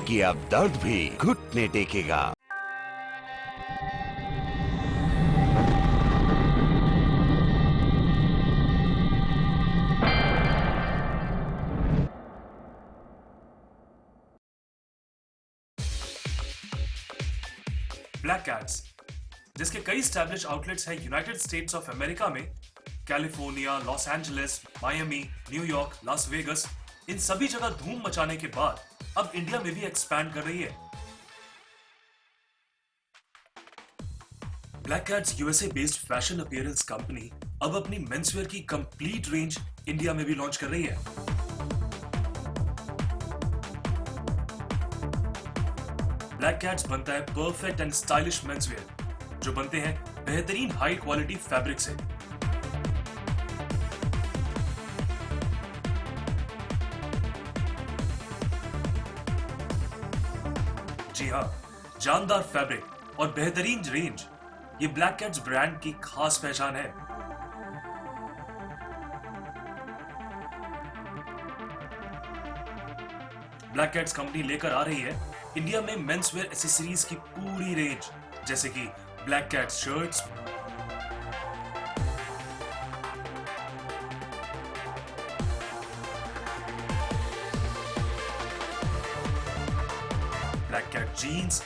क्योंकि अब दर्द भी घुटने टेकेगा। ब्लैक कैट्स, जिसके कई स्टैब्लिश आउटलेट्स हैं यूनाइटेड स्टेट्स ऑफ अमेरिका में, California, Los Angeles, Miami, New York, Las Vegas, इन सभी जगह धूम मचाने के बाद अब इंडिया में भी एक्सपैंड कर रही है। Black cats USA based fashion appearance company अब अपनी मेंसवेयर की कंप्लीट रेंज इंडिया में भी लॉन्च कर रही है। ब्लैक कैट्स बनता है परफेक्ट एंड स्टाइलिश मेंसवेयर जो बनते हैं बेहतरीन हाई क्वालिटी फैब्रिक से। जी हां, जानदार फैब्रिक और बेहतरीन रेंज, ये ब्लैक कैट्स ब्रांड की खास पहचान है। ब्लैक कैट्स कंपनी लेकर आ रही है इंडिया में मेंसवेयर एसेसरीज की पूरी रेंज, जैसे कि Black Cat's shirts, Black Cat jeans,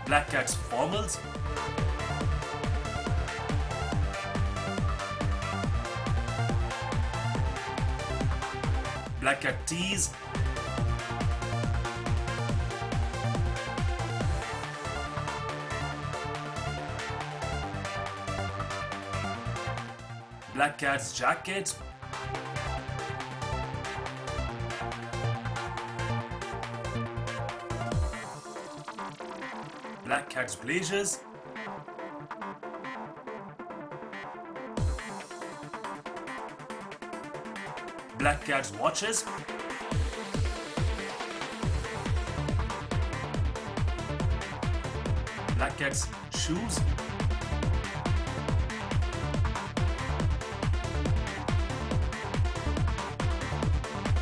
Black Cat's formals, Black Cat tees, Black Cat's jackets, Black Cat's blazers, Black Cat's watches, Black Cat's shoes,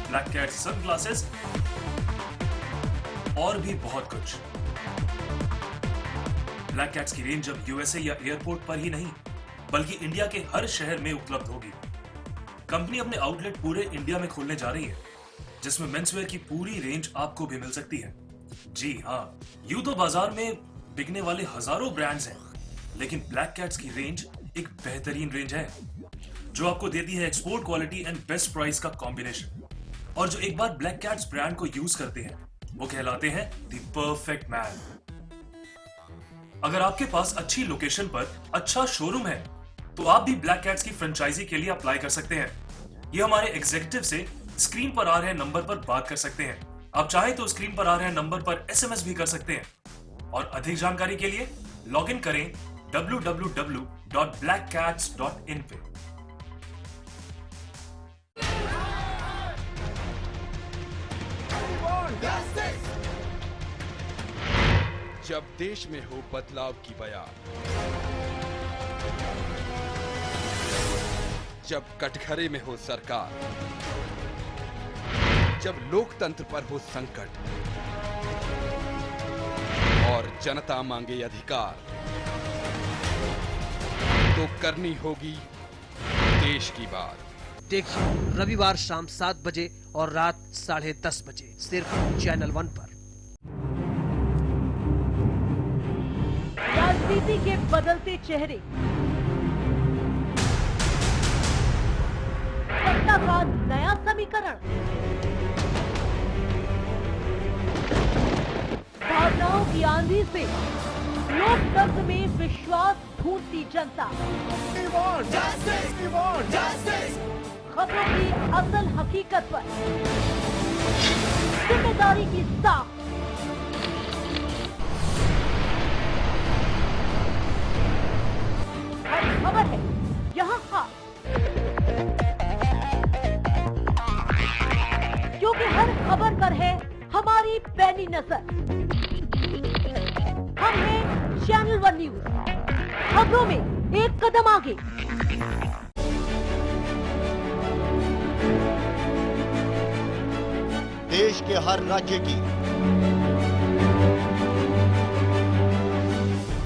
Black Cat's sunglasses और भी बहुत कुछ। Black cats की range अब USA या airport पर ही नहीं बल्कि इंडिया के हर शहर में उपलब्ध होगी। कंपनी अपने आउटलेट पूरे इंडिया में खोलने जा रही है, जिसमें मेंसवेयर की पूरी रेंज आपको भी मिल सकती है। जी हाँ, यूं तो बाजार में बिकने वाले हजारों ब्रांड्स हैं, लेकिन ब्लैक कैट्स की रेंज एक बेहतरीन रेंज है जो आपको देती है export quality and best price का कॉम्बिनेशन। और जो एक बार ब्लैक कैट्स ब्रांड को यूज करते हैं वो कहलाते हैं द परफेक्ट मैन। अगर आपके पास अच्छी लोकेशन पर अच्छा शोरूम है तो आप भी ब्लैक कैट्स की फ्रेंचाइजी के लिए अप्लाई कर सकते हैं। ये हमारे एग्जीक्यूटिव से स्क्रीन पर आ रहे नंबर पर बात कर सकते हैं। आप चाहे तो स्क्रीन पर आ रहे नंबर पर एसएमएस भी कर सकते हैं। और अधिक जानकारी के लिए लॉग इन करें www.blackcats.in पे। जब देश में हो बदलाव की बयार, जब कटघरे में हो सरकार, जब लोकतंत्र पर हो संकट और जनता मांगे अधिकार, तो करनी होगी देश की बात। देखिए रविवार शाम 7 बजे और रात 10:30 बजे सिर्फ चैनल 1 पर। राजनीति के बदलते चेहरे, सत्ता का नया समीकरण, भावनाओं की आंधी से लोकतंत्र में विश्वास ढूंढती जनता, खबरों की असल हकीकत पर जिम्मेदारी की साख, हर खबर है यहाँ खास, क्योंकि हर खबर पर है हमारी पैनी नजर। हम हैं चैनल 1 न्यूज। खबरों में एक कदम आगे। देश के हर राज्य की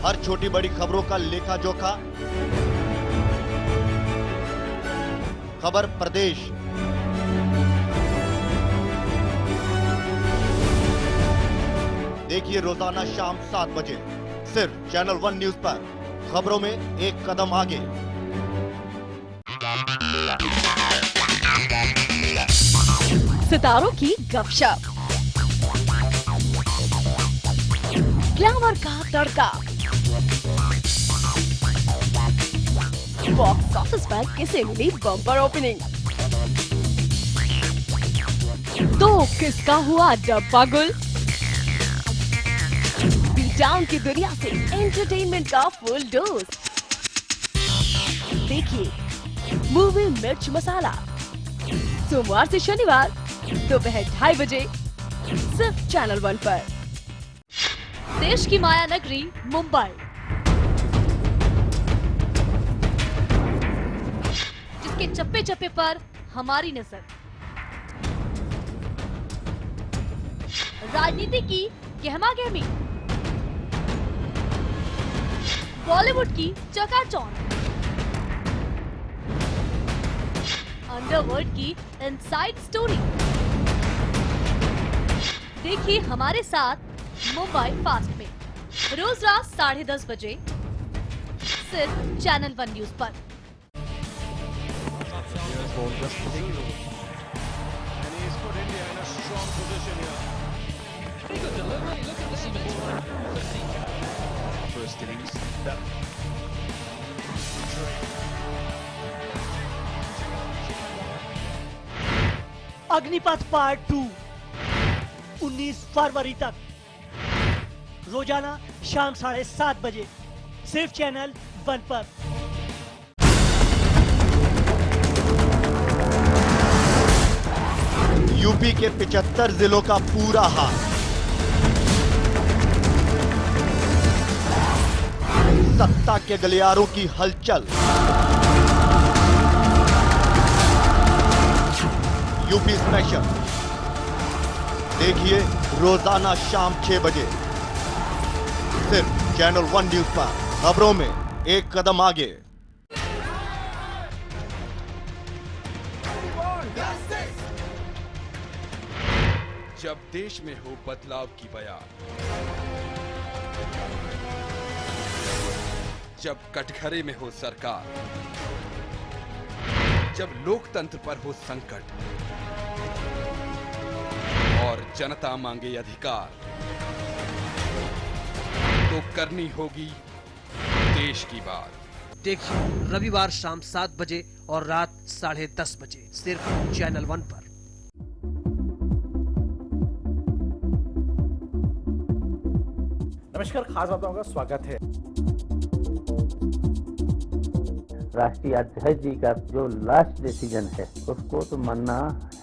हर छोटी बड़ी खबरों का लेखा जोखा, खबर प्रदेश। देखिए रोजाना शाम 7 बजे सिर्फ चैनल 1 न्यूज पर, खबरों में एक कदम आगे। सितारों की गपशप, ग्लैमर का तड़का, बॉक्स ऑफिस पर किसे मिली बम्पर ओपनिंग, तो किसका हुआ डब्बा गुल। बीट डाउन की दुनिया से एंटरटेनमेंट का फुल डोज। देखिए मूवी मिर्च मसाला, सोमवार से शनिवार दोपहर 2:30 बजे सिर्फ चैनल 1 पर। देश की माया नगरी मुंबई, जिसके चप्पे चप्पे पर हमारी नजर, राजनीति की गहमा गहमी, बॉलीवुड की चकाचौंध, अंडरवर्ल्ड की इनसाइड स्टोरी। देखिए हमारे साथ मुंबई फास्ट में रोज रात 10:30 बजे सिर्फ चैनल 1 न्यूज पर। अग्निपथ पार्ट 2 19 फरवरी तक रोजाना शाम 7:30 बजे सिर्फ चैनल 1 पर। यूपी के 75 जिलों का पूरा हाल, सत्ता के गलियारों की हलचल, यूपी स्पेशल। देखिए रोजाना शाम 6 बजे सिर्फ चैनल 1 न्यूज पर, खबरों में एक कदम आगे। जब देश में हो बदलाव की बयार, जब कटघरे में हो सरकार, जब लोकतंत्र पर हो संकट और जनता मांगे अधिकार, तो करनी होगी देश की बात। देखिए रविवार शाम 7 बजे और रात 10:30 बजे सिर्फ चैनल 1 पर। नमस्कार, खास बातों का स्वागत है। राष्ट्रीय अध्यक्ष जी का जो लास्ट डिसीजन है उसको तो मानना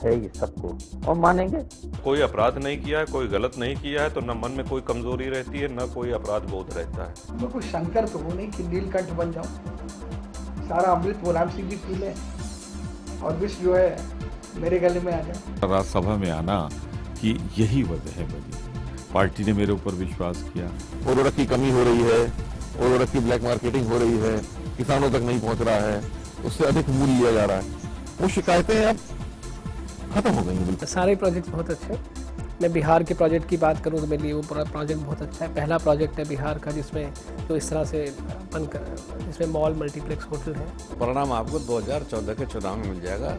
है ही सबको, और मानेंगे। कोई अपराध नहीं किया है, कोई गलत नहीं किया है, तो न मन में कोई कमजोरी रहती है, न कोई अपराध बोध रहता है। मैं कोई शंकर तो हूँ नहीं कि नीलकंठ बन जाऊँ, सारा अमृत मुलायम सिंह जी पी ले और विष जो है मेरे गले में आ जाए। राज्यसभा में आना कि यही वजह है मेरी, पार्टी ने मेरे ऊपर विश्वास किया। उर्वरक की कमी हो रही है, उर्वरक की ब्लैक मार्केटिंग हो रही है, किसानों तक नहीं पहुंच रहा है, उससे अधिक मूल्य लिया जा रहा है, वो शिकायतें अब खत्म हो गई हैं। सारे प्रोजेक्ट बहुत अच्छे। मैं बिहार के प्रोजेक्ट की बात करूं तो मेरे लिए वो पूरा प्रोजेक्ट बहुत अच्छा है। पहला प्रोजेक्ट है बिहार का जिसमें तो इस तरह से जिसमें मॉल मल्टीप्लेक्स होटल है। परिणाम आपको 2014 के चुनाव में मिल जाएगा।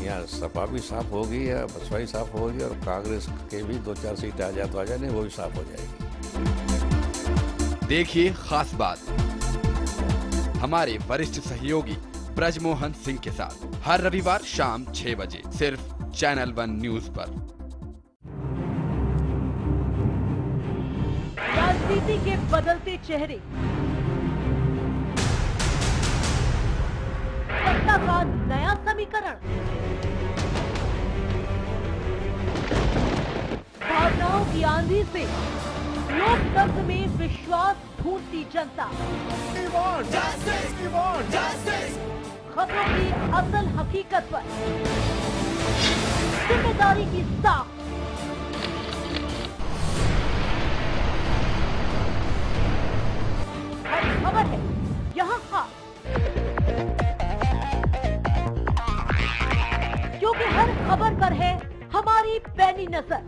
यहाँ सपा भी साफ होगी या बसपा भी साफ होगी, और कांग्रेस के भी 2-4 सीट आ जाए तो आ जाए, नहीं वो भी साफ हो जाएगी। देखिए खास बात हमारे वरिष्ठ सहयोगी ब्रजमोहन सिंह के साथ हर रविवार शाम 6 बजे सिर्फ चैनल 1 न्यूज पर। राजनीति के बदलते चेहरे, सत्ता का नया समीकरण, भावनाओं की आंधी से लोकतंत्र में विश्वास ढूंढती जनता, खबरों की असल हकीकत पर जिम्मेदारी की साख, हर खबर है यहाँ खास, क्योंकि हर खबर पर है हमारी पैनी नजर।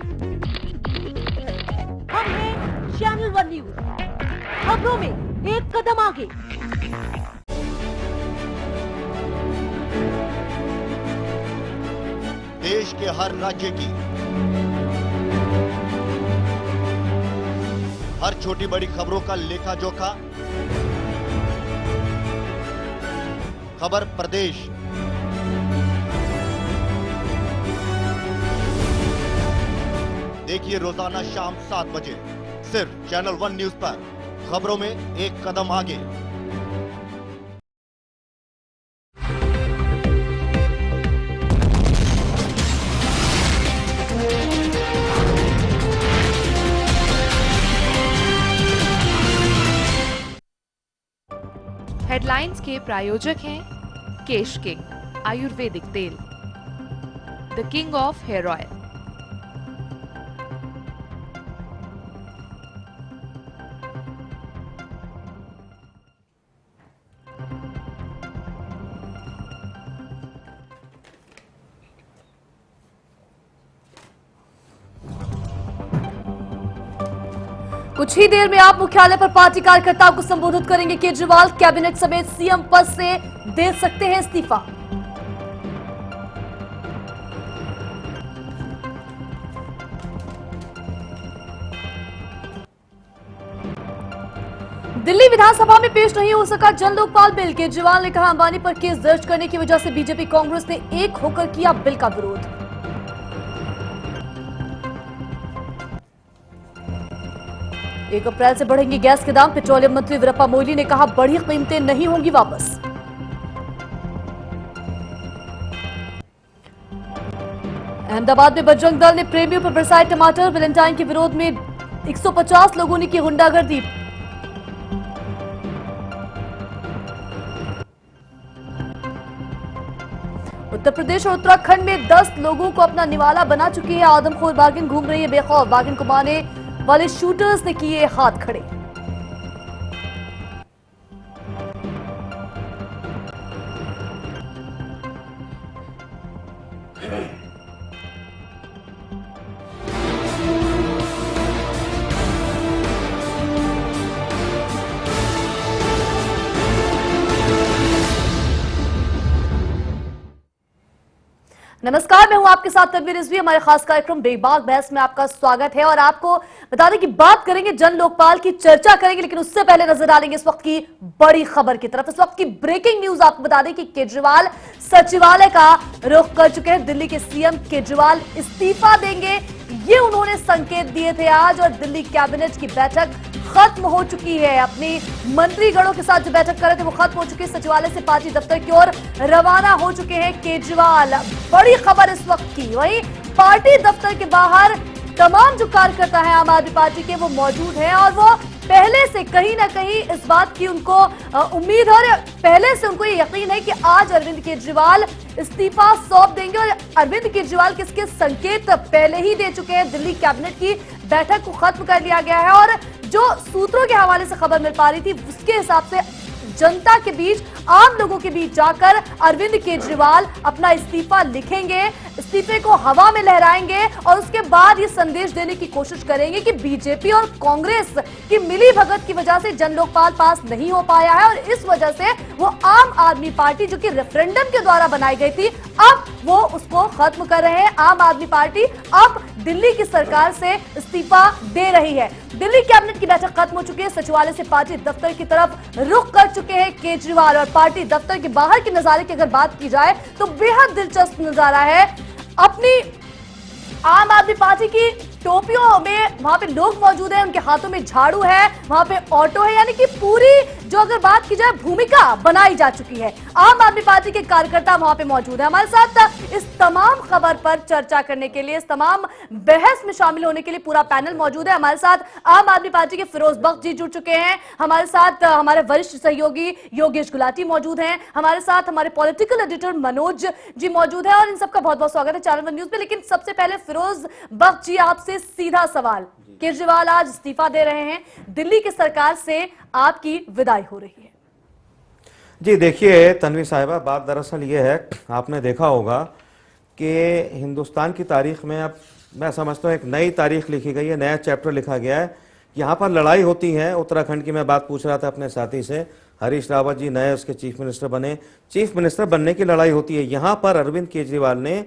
हम हैं चैनल 1 न्यूज, खबरों में एक कदम आगे। देश के हर राज्य की हर छोटी बड़ी खबरों का लेखा जोखा, खबर प्रदेश, देखिए रोजाना शाम 7 बजे सिर्फ चैनल 1 न्यूज पर, खबरों में एक कदम आगे। हेडलाइंस के प्रायोजक हैं केश किंग आयुर्वेदिक तेल, the king of hair oil. कुछ ही देर में आप मुख्यालय पर पार्टी कार्यकर्ताओं को संबोधित करेंगे केजरीवाल। कैबिनेट समेत सीएम पद से दे सकते हैं इस्तीफा। दिल्ली विधानसभा में पेश नहीं हो सका जन लोकपाल बिल। केजरीवाल ने कहा अंबानी पर केस दर्ज करने की वजह से बीजेपी कांग्रेस ने एक होकर किया बिल का विरोध। 1 अप्रैल से बढ़ेंगे गैस के दाम। पेट्रोलियम मंत्री वीरप्पा मोइली ने कहा बढ़ी कीमतें नहीं होंगी वापस। अहमदाबाद में बजरंग दल ने प्रेमियों पर बरसाए टमाटर। वैलेंटाइन के विरोध में 150 लोगों ने की गुंडागर्दी। उत्तर प्रदेश और उत्तराखंड में 10 लोगों को अपना निवाला बना चुकी है आदमखोर बाघिन। घूम रही है बेखौफ। बाघिन को मारने वाले शूटर्स ने किए हाथ खड़े। नमस्कार, मैं हूं आपके साथ तनवीर रिजवी। हमारे खास कार्यक्रम बेबाक बहस में आपका स्वागत है और आपको बता दें कि बात करेंगे जन लोकपाल की, चर्चा करेंगे, लेकिन उससे पहले नजर डालेंगे इस वक्त की बड़ी खबर की तरफ। इस वक्त की ब्रेकिंग न्यूज आपको बता दें कि केजरीवाल सचिवालय का रुख कर चुके हैं। दिल्ली के सीएम केजरीवाल इस्तीफा देंगे, ये उन्होंने संकेत दिए थे आज। और दिल्ली कैबिनेट की बैठक खत्म हो चुकी है। अपनी मंत्रीगणों के साथ जो बैठक कर रहे थे वो खत्म हो चुकी है। सचिवालय से पार्टी दफ्तर की ओर रवाना हो चुके हैं केजरीवाल। बड़ी खबर इस वक्त की, वहीं पार्टी दफ्तर के बाहर तमाम जो कार्यकर्ता हैं आम आदमी पार्टी के वो मौजूद हैं और वो पहले से कहीं ना कहीं इस बात की उनको उम्मीद है और पहले से उनको ये यकीन है कि आज अरविंद केजरीवाल इस्तीफा सौंप देंगे। और अरविंद केजरीवाल किसके संकेत पहले ही दे चुके हैं। दिल्ली कैबिनेट की बैठक को खत्म कर लिया गया है और जो सूत्रों के हवाले से खबर मिल पा रही थी उसके हिसाब से जनता के बीच, आम लोगों के बीच जाकर अरविंद केजरीवाल अपना इस्तीफा लिखेंगे, इस्तीफे को हवा में लहराएंगे और उसके बाद ये संदेश देने की कोशिश करेंगे कि बीजेपी और कांग्रेस की मिली भगत की वजह से जन लोकपाल पास नहीं हो पाया है और इस वजह से वो आम आदमी पार्टी जो कि रेफरेंडम के द्वारा बनाई गई थी, अब वो उसको खत्म कर रहे हैं। आम आदमी पार्टी अब दिल्ली की सरकार से इस्तीफा दे रही है। दिल्ली कैबिनेट की बैठक खत्म हो चुकी है। सचिवालय से पार्टी दफ्तर की तरफ रुख कर चुके हैं केजरीवाल और पार्टी दफ्तर के बाहर के नजारे की अगर बात की जाए तो बेहद दिलचस्प नजारा है। अपनी आम आदमी पार्टी की टोपियों में वहां पे लोग मौजूद हैं, उनके हाथों में झाड़ू है, वहां पे ऑटो है, यानी कि पूरी जो अगर बात की जाए भूमिका बनाई जा चुकी है। आम आदमी पार्टी के कार्यकर्ता वहां पे मौजूद है। हमारे साथ इस तमाम खबर पर चर्चा करने के लिए, इस तमाम बहस में शामिल होने के लिए पूरा पैनल मौजूद है। हमारे साथ आम आदमी पार्टी के फिरोज बख्श जी जुड़ चुके हैं, हमारे साथ हमारे वरिष्ठ सहयोगी योगेश गुलाटी मौजूद हैं, हमारे साथ हमारे पॉलिटिकल एडिटर मनोज जी मौजूद है और इन सबका बहुत बहुत स्वागत है चैनल वन न्यूज पे। लेकिन सबसे पहले फिरोज बख्श जी, आपसे सीधा सवाल, केजरीवाल आज इस्तीफा दे रहे हैं, दिल्ली की सरकार से आपकी विदाई हो रही है। जी देखिए तन्वी साहिबा, बात दरअसल ये है, आपने देखा होगा कि हिंदुस्तान की तारीख में अब मैं समझता हूँ एक नई तारीख लिखी गई है, नया चैप्टर लिखा गया है। यहाँ पर लड़ाई होती है, उत्तराखंड की मैं बात पूछ रहा था अपने साथी से, हरीश रावत जी नए उसके चीफ मिनिस्टर बने, चीफ मिनिस्टर बनने की लड़ाई होती है। यहाँ पर अरविंद केजरीवाल ने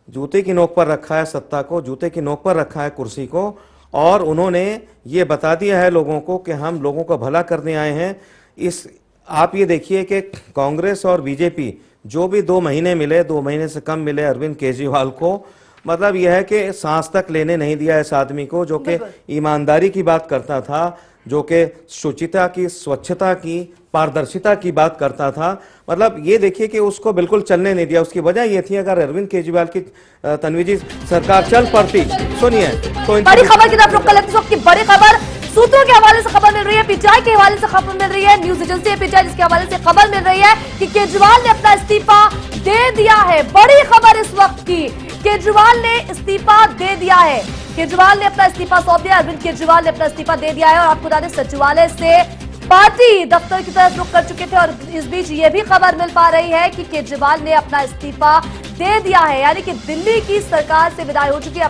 जूते की नोक पर रखा है सत्ता को, जूते की नोक पर रखा है कुर्सी को, और उन्होंने ये बता दिया है लोगों को कि हम लोगों का भला करने आए हैं। इस आप ये देखिए कि कांग्रेस और बीजेपी जो भी 2 महीने मिले, 2 महीने से कम मिले अरविंद केजरीवाल को, मतलब यह है कि सांस तक लेने नहीं दिया इस आदमी को, जो कि ईमानदारी की बात करता था, जो कि शुचिता की, स्वच्छता की, पारदर्शिता की बात करता था। मतलब ये देखिए कि उसको बिल्कुल चलने नहीं दिया। उसकी वजह ये थी, अगर अरविंद केजरीवाल की तन्वी जी सरकार चल पड़ती, सुनिए तो बड़ी खबर की तरफ रुक कर, इस वक्त की बड़ी खबर सूत्रों के हवाले से खबर मिल रही है, पीटीआई के हवाले से खबर मिल रही है, न्यूज एजेंसी पीटीआई जिसके हवाले से खबर मिल रही है कि केजरीवाल ने अपना इस्तीफा दे दिया है। बड़ी खबर इस वक्त की, केजरीवाल ने इस्तीफा दे दिया है, केजरीवाल ने अपना इस्तीफा सौंप दिया, अरविंद केजरीवाल ने अपना इस्तीफा दे दिया है। और आपको बता दें सचिवालय से पार्टी दफ्तर की तरफ रुख कर चुके थे और इस बीच ये भी खबर मिल पा रही है कि केजरीवाल ने अपना इस्तीफा दे दिया है, यानी कि दिल्ली की सरकार से विदाई हो चुकी है।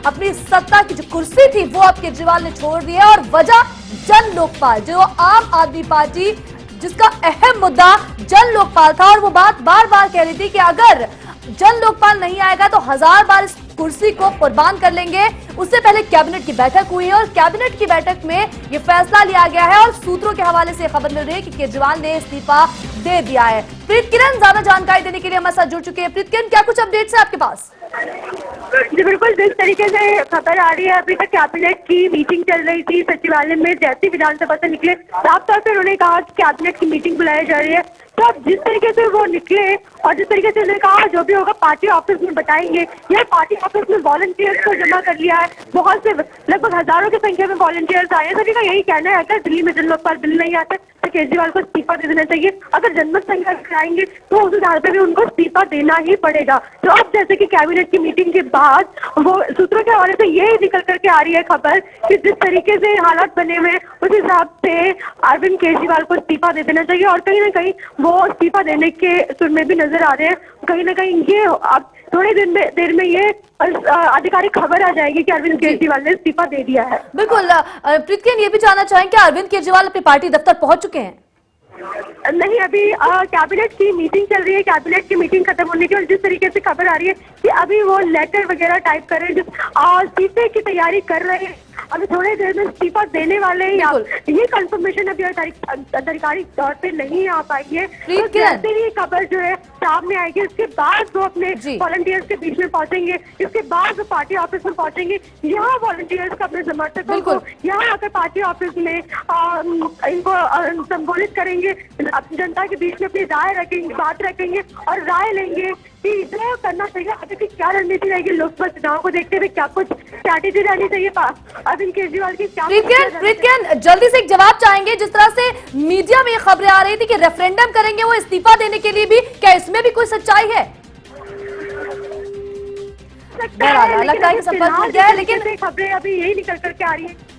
अपनी सत्ता की जो कुर्सी थी वो अब केजरीवाल ने छोड़ दी है और वजह जन लोकपाल, जो आम आदमी पार्टी जिसका अहम मुद्दा जन लोकपाल था, और वो बात बार बार कह रही थी कि अगर जन लोकपाल नहीं आएगा तो 1000 बार इस कुर्सी को कुर्बान कर लेंगे। उससे पहले कैबिनेट की बैठक हुई है और कैबिनेट की बैठक में यह फैसला लिया गया है और सूत्रों के हवाले से खबर मिल रही है कि केजरीवाल ने इस्तीफा दे दिया है। प्रीत किरण ज्यादा जानकारी देने के लिए हमारे साथ जुड़ चुके हैं। प्रीत किरण, क्या कुछ अपडेट्स है आपके पास? जी बिल्कुल, जिस तरीके से खबर आ रही है, अभी तक कैबिनेट की मीटिंग चल रही थी सचिवालय में, जैसे विधानसभा से निकले साफ तौर पर उन्होंने कहा कि कैबिनेट की मीटिंग बुलाई जा रही है। तो अब जिस तरीके से वो निकले और जिस तरीके से उन्होंने कहा जो भी होगा पार्टी ऑफिस में बताएंगे, यह पार्टी ऑफिस में वॉलंटियर्स को जमा कर लिया है, बहुत से लगभग हजारों की संख्या में वॉलंटियर्स आए हैं। सभी का यही कहना है अगर दिल्ली में जन लोकपाल बिल नहीं आता तो केजरीवाल को इस्तीफा दे देना चाहिए। अगर जनमत संख्या कराएंगे तो उस आधार पर भी उनको इस्तीफा देना ही पड़ेगा। तो अब जैसे कि कैबिनेट की मीटिंग के बाद वो सूत्रों के हवाले से ये निकल करके आ रही है खबर कि जिस तरीके से हालात बने हुए उस हिसाब से अरविंद केजरीवाल को इस्तीफा दे देना चाहिए और कहीं ना कहीं वो इस्तीफा देने के सुर में भी नजर आ रहे हैं। कहीं ना कहीं ये अब थोड़ी देर में ये आधिकारिक खबर आ जाएगी कि अरविंद केजरीवाल ने इस्तीफा दे दिया है। बिल्कुल, प्रीत ये भी जानना चाहेंगे अरविंद केजरीवाल अपने पार्टी दफ्तर पहुंच चुके हैं? नहीं, अभी कैबिनेट की मीटिंग चल रही है, कैबिनेट की मीटिंग खत्म होने की और जिस तरीके से खबर आ रही है कि अभी वो लेटर वगैरह टाइप कर रहे हैं, इस्तीफे की तैयारी कर रहे हैं, अभी थोड़ी देर में इस्तीफा देने वाले हैं। ये कंफर्मेशन अभी आधिकारिक तौर पे नहीं आ पाई है। तो जैसे ही खबर जो है सामने आएगी उसके बाद वो अपने वॉलंटियर्स के बीच में पहुंचेंगे, इसके बाद वो पार्टी ऑफिस में पहुंचेंगे। यहाँ वॉलंटियर्स का अपने समर्थकों को यहाँ आकर पार्टी ऑफिस में इनको संबोधित करेंगे, अपनी जनता के बीच में अपनी राय रखेंगे, बात रखेंगे और राय लेंगे कि जो करना चाहिए, आगे की क्या रणनीति रहेगी, लोकसभा चुनाव को देखते हुए क्या कुछ स्ट्रैटेजी रहनी चाहिए अरविंद केजरीवाल की। प्रीत जल्दी से एक जवाब चाहेंगे, जिस तरह से मीडिया में खबरें आ रही थी कि रेफरेंडम करेंगे वो इस्तीफा देने के लिए भी, क्या इसमें भी कोई सच्चाई है? लगता है कि संपर्क मिल गया है, लेकिन खबरें अभी यही निकल करके आ रही है।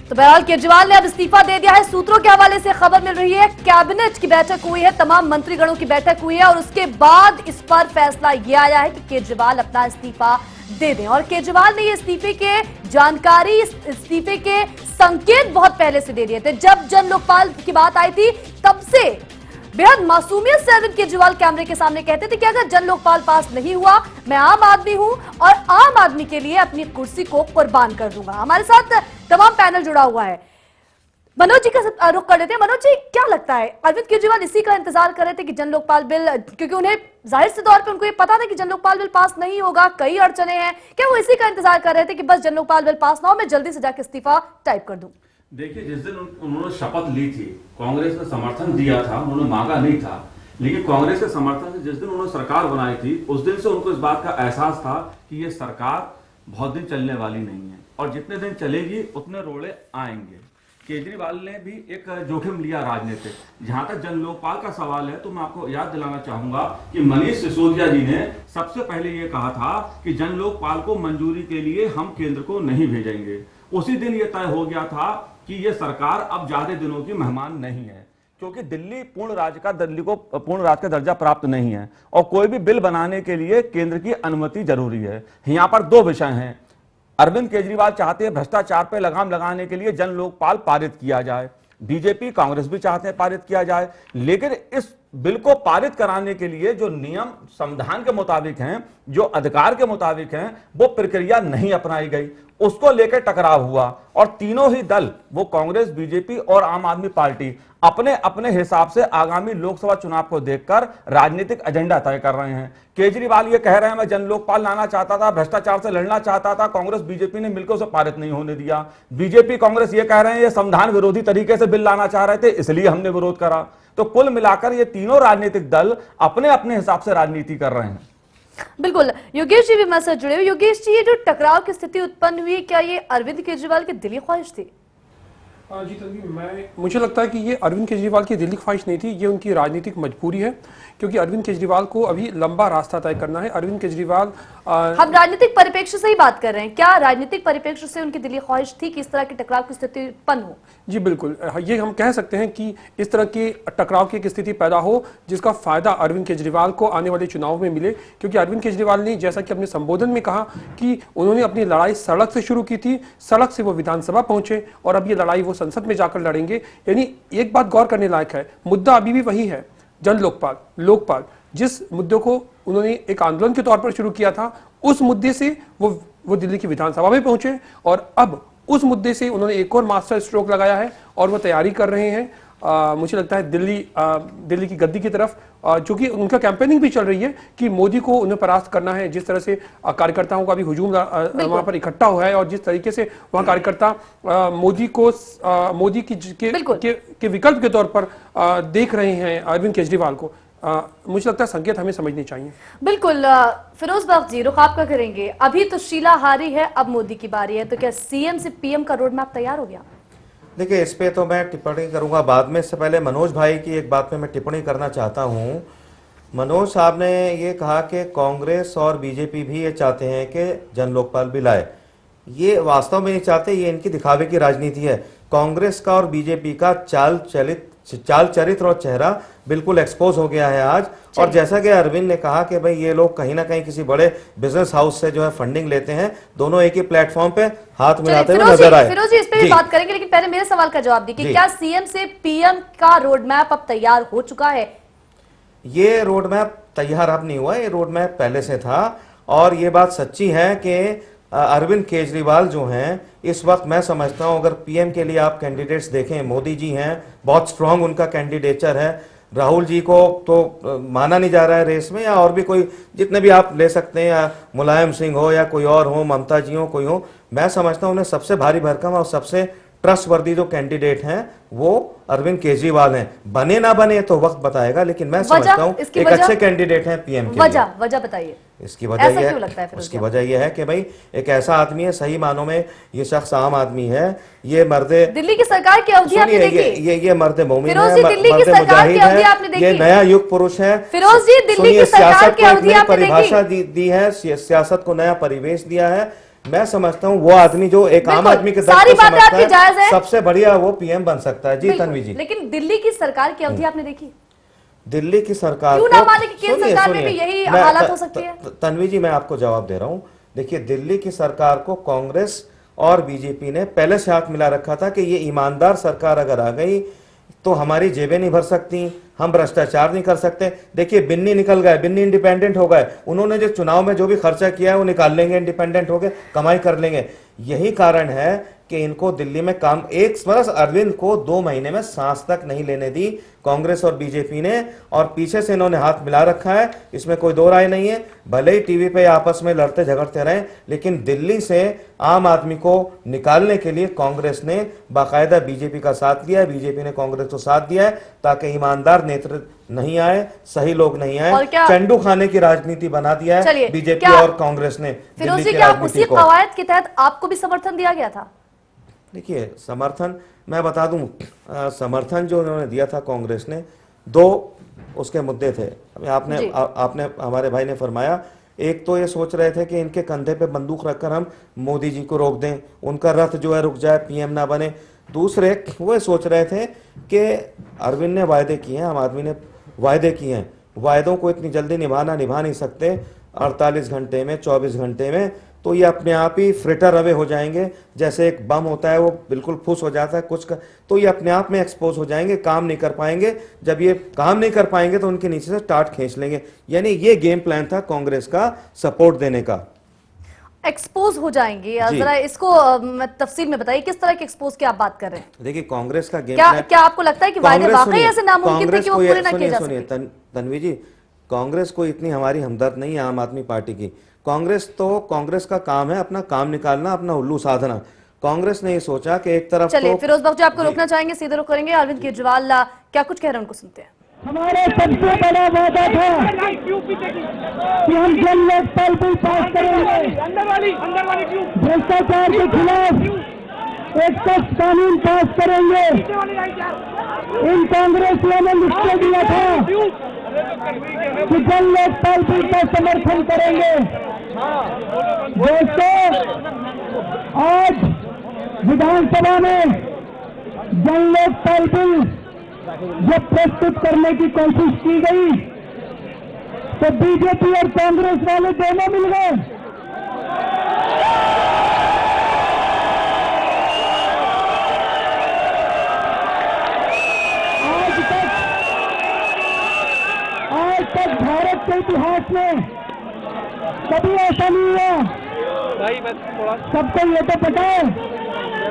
तो बहरहाल केजरीवाल ने अब इस्तीफा दे दिया है। सूत्रों के हवाले से खबर मिल रही है कैबिनेट की बैठक हुई है, तमाम मंत्रीगणों की बैठक हुई है और उसके बाद इस पर फैसला यह आया है कि केजरीवाल अपना इस्तीफा दे दें। और केजरीवाल ने ये इस्तीफे के जानकारी, इस्तीफे के संकेत बहुत पहले से दे दिए थे। जब जन लोकपाल की बात आई थी तब से बेहद मासूमियत से अरविंद केजरीवाल कैमरे के सामने कहते थे कि अगर जन लोकपाल पास नहीं हुआ, मैं आम आदमी हूं और आम आदमी के लिए अपनी कुर्सी को कुर्बान कर दूंगा। हमारे साथ तमाम पैनल जुड़ा हुआ है। मनोज जी का रुख कर लेते हैं। मनोज जी, क्या लगता है अरविंद केजरीवाल इसी का इंतजार कर रहे थे कि जन लोकपाल बिल, क्योंकि उन्हें जाहिर से तौर पे उनको ये पता था कि जन लोकपाल बिल पास नहीं होगा, कई अड़चने हैं, क्या वो इसी का इंतजार कर रहे थे कि बस जन लोकपाल बिल पास ना हो, मैं जल्दी से जाके इस्तीफा टाइप कर दूं? देखिए, जिस दिन उन्होंने शपथ ली थी, कांग्रेस ने समर्थन दिया था, उन्होंने मांगा नहीं था, लेकिन कांग्रेस के समर्थन से जिस दिन उन्होंने सरकार बनाई थी, उस दिन से उनको इस बात का एहसास था कि ये सरकार बहुत दिन चलने वाली नहीं है और जितने दिन चलेगी उतने रोड़े आएंगे। केजरीवाल ने भी एक जोखिम लिया राजनीतिक। जहां तक जन लोकपाल का सवाल है तो मैं आपको याद दिलाना चाहूंगा कि मनीष सिसोदिया जी ने सबसे पहले ये कहा था कि जन लोकपाल को मंजूरी के लिए हम केंद्र को नहीं भेजेंगे। उसी दिन ये तय हो गया था कि ये सरकार अब ज्यादा दिनों की मेहमान नहीं है, क्योंकि दिल्ली को पूर्ण राज्य का दर्जा प्राप्त नहीं है और कोई भी बिल बनाने के लिए केंद्र की अनुमति जरूरी है। यहाँ पर दो विषय हैं। अरविंद केजरीवाल चाहते हैं भ्रष्टाचार पर लगाम लगाने के लिए जन लोकपाल पारित किया जाए, बीजेपी कांग्रेस भी चाहते हैं पारित किया जाए, लेकिन इस बिल को पारित कराने के लिए जो नियम संविधान के मुताबिक हैं, जो अधिकार के मुताबिक हैं, वो प्रक्रिया नहीं अपनाई गई। उसको लेकर टकराव हुआ और तीनों ही दल, वो कांग्रेस, बीजेपी और आम आदमी पार्टी, अपने अपने हिसाब से आगामी लोकसभा चुनाव को देखकर राजनीतिक एजेंडा तय कर रहे हैं। केजरीवाल ये कह रहे हैं मैं जन लोकपाल लाना चाहता था, भ्रष्टाचार से लड़ना चाहता था, कांग्रेस बीजेपी ने मिलकर उसे पारित नहीं होने दिया। बीजेपी कांग्रेस ये कह रहे हैं ये संविधान विरोधी तरीके से बिल लाना चाह रहे थे, इसलिए हमने विरोध करा। तो कुल मिलाकर ये तीनों राजनीतिक दल अपने अपने हिसाब से राजनीति कर रहे हैं। बिल्कुल। योगेश जी भी हमारे साथ जुड़े हुए। योगेश जी, ये जो टकराव की स्थिति उत्पन्न हुई, क्या ये अरविंद केजरीवाल की दिली ख्वाहिश थी? जी तन्वी, मुझे लगता है कि ये अरविंद केजरीवाल की दिली ख्वाहिश नहीं थी, ये उनकी राजनीतिक मजबूरी है, क्योंकि अरविंद केजरीवाल को अभी लंबा रास्ता तय करना है। अरविंद केजरीवाल, हम राजनीतिक परिप्रेक्ष्य से ही बात कर रहे हैं, क्या राजनीतिक परिप्रेक्ष्य से उनकी दिली ख्वाहिश थी कि इस तरह की टकराव की स्थिति उत्पन्न हो? जी बिल्कुल, ये हम कह सकते हैं कि इस तरह की टकराव की एक स्थिति पैदा हो जिसका फायदा अरविंद केजरीवाल को आने वाले चुनाव में मिले, क्योंकि अरविंद केजरीवाल ने, जैसा कि अपने संबोधन में कहा, कि उन्होंने अपनी लड़ाई सड़क से शुरू की थी, सड़क से वो विधानसभा पहुंचे और अब ये लड़ाई वो संसद में जाकर लड़ेंगे। यानी एक बात गौर करने लायक है, मुद्दा अभी भी वही है, जन लोकपाल, जिस मुद्दे को उन्होंने एक आंदोलन के तौर पर शुरू किया था, उस मुद्दे से वो दिल्ली की विधानसभा में पहुंचे और अब उस मुद्दे से उन्होंने एक और मास्टर स्ट्रोक लगाया है और वो तैयारी कर रहे हैं। मुझे लगता है दिल्ली की गद्दी की तरफ, जो कि उनका कैंपेनिंग भी चल रही है कि मोदी को उन्हें परास्त करना है। जिस तरह से कार्यकर्ताओं का भी हुजूम वहां पर इकट्ठा हुआ है और जिस तरीके से वहां कार्यकर्ता मोदी के विकल्प के तौर पर देख रहे हैं अरविंद केजरीवाल को, मुझे लगता है संकेत हमें समझने चाहिए। बिल्कुल। फिरोज बख्श जी, रुख आपका करेंगे। अभी तो शीला हारी है, अब मोदी की बारी है, तो क्या सीएम से पीएम का रोड मैप तैयार हो गया? देखिए, इस पे तो मैं टिप्पणी करूंगा बाद में। इससे पहले मनोज भाई की एक बात पे मैं टिप्पणी करना चाहता हूं। मनोज साहब ने ये कहा कि कांग्रेस और बीजेपी भी ये चाहते हैं कि जन लोकपाल बिल आए। ये वास्तव में नहीं चाहते, ये इनकी दिखावे की राजनीति है। कांग्रेस का और बीजेपी का चाल चरित्र और चेहरा बिल्कुल एक्सपोज हो गया है आज। और जैसा कि अरविंद ने कहा कि भाई ये लोग कहीं ना कहीं किसी बड़े बिजनेस हाउस से जो है फंडिंग लेते हैं, दोनों एक ही प्लेटफॉर्म पे हाथ मिलाते हुए नजर आए। फिरोज जी, इस पे भी बात करेंगे, लेकिन पहले मेरे सवाल का जवाब दीजिए। क्या सीएम से पीएम का रोड मैप अब तैयार हो चुका है? ये रोड मैप तैयार अब नहीं हुआ, ये रोड मैप पहले से था। और ये बात सच्ची है कि अरविंद केजरीवाल जो हैं, इस वक्त मैं समझता हूं अगर पीएम के लिए आप कैंडिडेट्स देखें, मोदी जी हैं, बहुत स्ट्रांग उनका कैंडिडेचर है। राहुल जी को तो माना नहीं जा रहा है रेस में, या और भी कोई जितने भी आप ले सकते हैं, या मुलायम सिंह हो या कोई और हो, ममता जी हो, कोई हो, मैं समझता हूं उन्हें सबसे भारी भरकम और सबसे ट्रस्टवर्दी जो कैंडिडेट हैं वो अरविंद केजरीवाल हैं। बने ना बने तो वक्त बताएगा, लेकिन मैं समझता हूं एक अच्छे कैंडिडेट हैं पीएम के लिए। वजह बताइए। इसकी वजह यह है, उसकी वजह यह है कि भाई एक ऐसा आदमी है, सही मानों में ये शख्स आम आदमी है, ये मर्दे दिल्ली की सरकार की अवधि आपने देखी, ये मर्दे मोमिन है, दिल्ली की सरकार की अवधि आपने देखी, ये नया युग पुरुष है। फिरोज जी, दिल्ली की सरकार की अवधि आपने देखी, परिभाषा दी है, सियासत को नया परिवेश दिया है। मैं समझता हूँ वो आदमी जो एक आम आदमी के सारी बातें आपकी जायज है, सबसे बढ़िया वो पीएम बन सकता है। जी तन्वी जी, लेकिन दिल्ली की सरकार की अवधि आपने देखी? दिल्ली की सरकार क्यों ना माने कि केंद्र सरकार में भी यही हालत हो सकती है? तन्वी जी, मैं आपको जवाब दे रहा हूं। देखिए, दिल्ली की सरकार को कांग्रेस और बीजेपी ने पहले से हाथ मिला रखा था कि ये ईमानदार सरकार अगर आ गई तो हमारी जेबें नहीं भर सकती, हम भ्रष्टाचार नहीं कर सकते। देखिए, बिन्नी निकल गए, बिन्नी इंडिपेंडेंट हो गए, उन्होंने जो चुनाव में जो भी खर्चा किया है वो निकाल लेंगे, इंडिपेंडेंट हो गए, कमाई कर लेंगे। यही कारण है कि इनको दिल्ली में काम, एक वर्ष अरविंद को 2 महीने में सांस तक नहीं लेने दी कांग्रेस और बीजेपी ने, और पीछे से इन्होंने हाथ मिला रखा है, इसमें कोई दो राय नहीं है। भले ही टीवी पे आपस में लड़ते झगड़ते रहे, लेकिन दिल्ली से आम आदमी को निकालने के लिए कांग्रेस ने बाकायदा बीजेपी का साथ दिया है, बीजेपी ने कांग्रेस को साथ दिया है, ताकि ईमानदार नेतृत्व नहीं आए, सही लोग नहीं आए। चंडू खाने की राजनीति बना दिया है बीजेपी और कांग्रेस ने। फिरोजी, क्या उसी कवायद के तहत आपको भी समर्थन दिया गया था? देखिए, समर्थन मैं बता दूं, समर्थन जो उन्होंने दिया था कांग्रेस ने, 2 उसके मुद्दे थे। आपने हमारे भाई ने फरमाया, एक तो ये सोच रहे थे कि इनके कंधे पे बंदूक रखकर हम मोदी जी को रोक दें, उनका रथ जो है रुक जाए, पीएम ना बने। दूसरे वो सोच रहे थे कि अरविंद ने वायदे किए हैं, आम आदमी ने वायदे किए हैं, वायदों को इतनी जल्दी निभा नहीं सकते 48 घंटे में, 24 घंटे में, तो ये अपने आप ही फ्रिटर अवे हो जाएंगे। जैसे एक बम होता है, वो बिल्कुल फुस हो जाता है कुछ का, तो ये अपने आप में एक्सपोज हो जाएंगे, काम नहीं कर पाएंगे। जब ये काम नहीं कर पाएंगे तो उनके नीचे से टाट खींच लेंगे। यानी ये गेम प्लान था कांग्रेस का सपोर्ट देने का। एक्सपोज हो जाएंगे, जरा इसको तफसील में बताइए, किस तरह के एक्सपोज की आप बात कर रहे हैं? देखिए, कांग्रेस का गेम क्या आपको लगता है कि वायदे वाकई ऐसे नामुमकिन थे कि वो पूरे ना किए जा सके? तन्वी जी, कांग्रेस कोई इतनी हमारी हमदर्द नहीं है आम आदमी पार्टी की। कांग्रेस का काम है अपना काम निकालना, अपना उल्लू साधना। कांग्रेस ने ये सोचा कि एक तरफ चलिए, फिरोज बख्श जी आपको रोकना चाहेंगे, सीधे रुख करेंगे। अरविंद केजरीवाल क्या कुछ कह रहे हैं, उनको सुनते हैं। हमारे सबसे बड़ा वादा था कि हम जन लोकपाल बिल पास करेंगे, भ्रष्टाचार के खिलाफ एक सख्त कानून पास करेंगे। इन कांग्रेसियों ने निश्चय दिया था कि जन लोकपाल बिल का समर्थन करेंगे। दोस्तों, आज विधानसभा में जन लोकपाल बिल जब प्रस्तुत करने की कोशिश की गई तो बीजेपी और कांग्रेस वाले दोनों मिल गए। आज तक भारत के इतिहास में कभी ऐसा नहीं हुआ। सबको ये तो पता है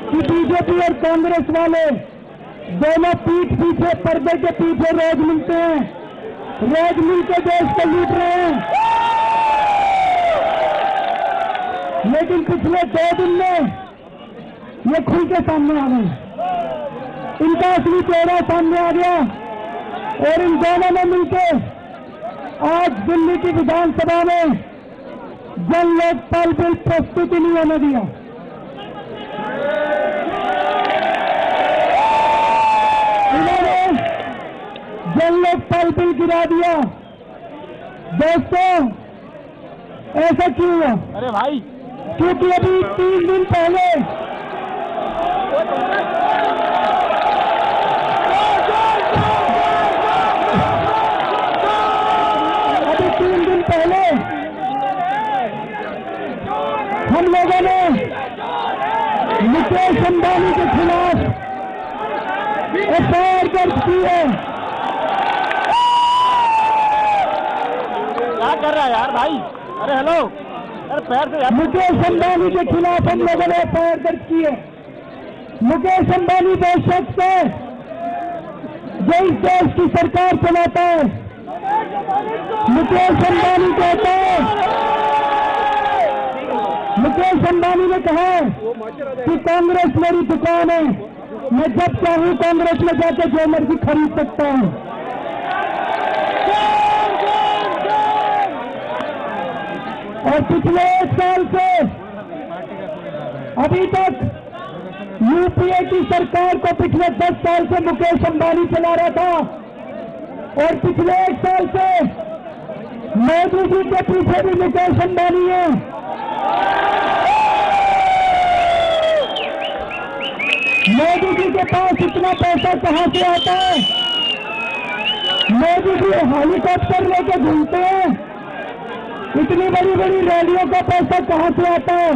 कि बीजेपी और कांग्रेस वाले दोनों पीठ पीछे, पर्दे के पीछे रोज मिलते हैं, रोज मिलकर देश को लूट रहे हैं। लेकिन पिछले 2 दिन में ये खुल के सामने आ गए, इनका असली चेहरा सामने आ गया, और इन दोनों ने मिलकर आज दिल्ली की विधानसभा में जन लोकपाल बिल प्रस्तुत ही नहीं होने दिया। जन लोकपाल बिल गिरा दिया। दोस्तों, ऐसा क्यों हुआ? अरे भाई, क्योंकि अभी 3 दिन पहले हम लोगों ने मुकेश अंबानी के खिलाफ एफआईआर दर्ज की है। क्या कर रहा है यार भाई? अरे हेलो, अरे पैर से। मुकेश अंबानी के खिलाफ हम लोगों ने एफआईआर दर्ज की है। मुकेश अंबानी वो शख्स है जो इस देश की सरकार चलाता है। मुकेश अंबानी कहता है, मुकेश अंबानी ने कहा कि कांग्रेस मेरी दुकान है, मैं जब चाहूं कांग्रेस में जाकर जो मर्जी खरीद सकता हूं। और पिछले 1 साल से अभी तक यूपीए की सरकार को पिछले 10 साल से मुकेश अंबानी चला रहा था, और पिछले 1 साल से मोदी जी के पीछे भी मुकेश अंबानी है। मोदी जी के पास इतना पैसा कहां से आता है? मोदी जी हेलीकॉप्टर लेके घूमते हैं, इतनी बड़ी बड़ी रैलियों का पैसा कहां से आता है?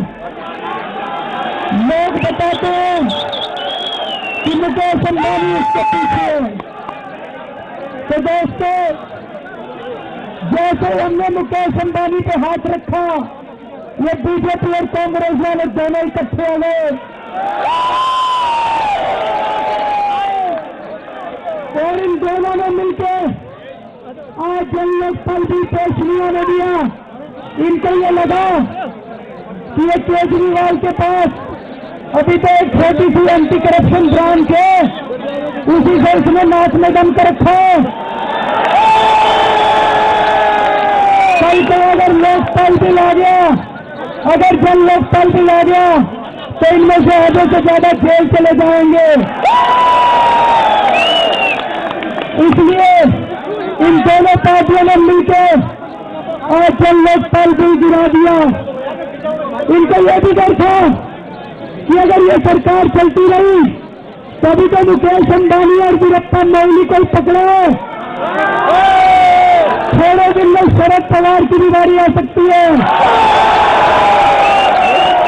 लोग बताते हैं कि मुकेश अंबानी इसके पीछे है। तो दोस्तों, जैसे हमने मुकेश अंबानी पे हाथ रखा, ये बीजेपी और कांग्रेस वाले दोनों इकट्ठे हो गए और इन दोनों ने मिलकर आज जन लोकपाल भी पेश नहीं होने दिया। इनको ये लगा कि ये केजरीवाल के पास अभी तो एक छोटी सी एंटी करप्शन ब्रांच है, उसी से उसने नाक में दम कर रखा है। कल को अगर लोकपाल बिल आ गया, अगर जन लोकपाल बिल आ गया तो इनमें से आधे से ज्यादा जेल चले जाएंगे। इसलिए इन दोनों पार्टियों ने मिलकर आज जन लोकपाल बिल गिरा दिया। इनको यह भी डर था कि अगर ये सरकार चलती रही तभी तो मुकेश अंबानी और वीरप्पा मोइली को पकड़े, थोड़े दिन में शरद पवार की भी बारी आ सकती है,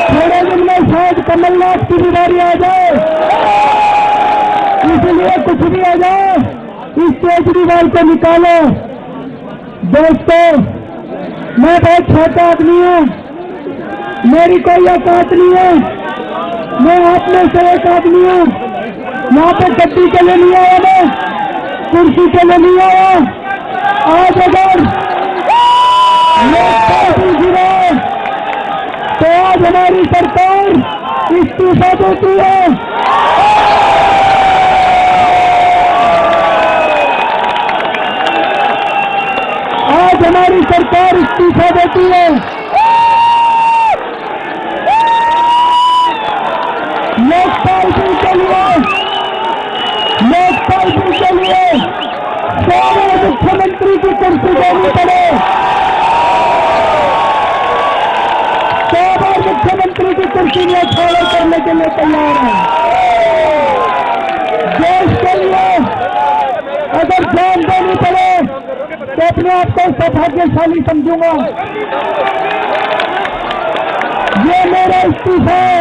थोड़े दिन में शायद कमलनाथ की भी बारी आ जाए। इसलिए कुछ भी आ जाए, इस केजरीवाल को निकालो। दोस्तों, मैं बहुत छोटा आदमी हूं, मेरी कोई औकात नहीं है, मैं आप में से एक आदमी हूं। यहाँ पे गद्दी के लिए नहीं आया, मैं कुर्सी के लिए नहीं आया। आज अगर लोकपाल गिरे तो आज हमारी सरकार इस्तीफा देती है। आज हमारी सरकार इस्तीफा देती है। लोकपाल बिल के लिए, लोकपाल बिल के लिए सारे मुख्यमंत्री की कुर्सी देनी पड़े, सारे मुख्यमंत्री की कुर्सी में छोड़ करने के लिए तैयार है। देश के लिए अगर जान देनी पड़े तो अपने आप को सौभाग्यशाली समझूंगा। ये मेरा इस्तीफा है।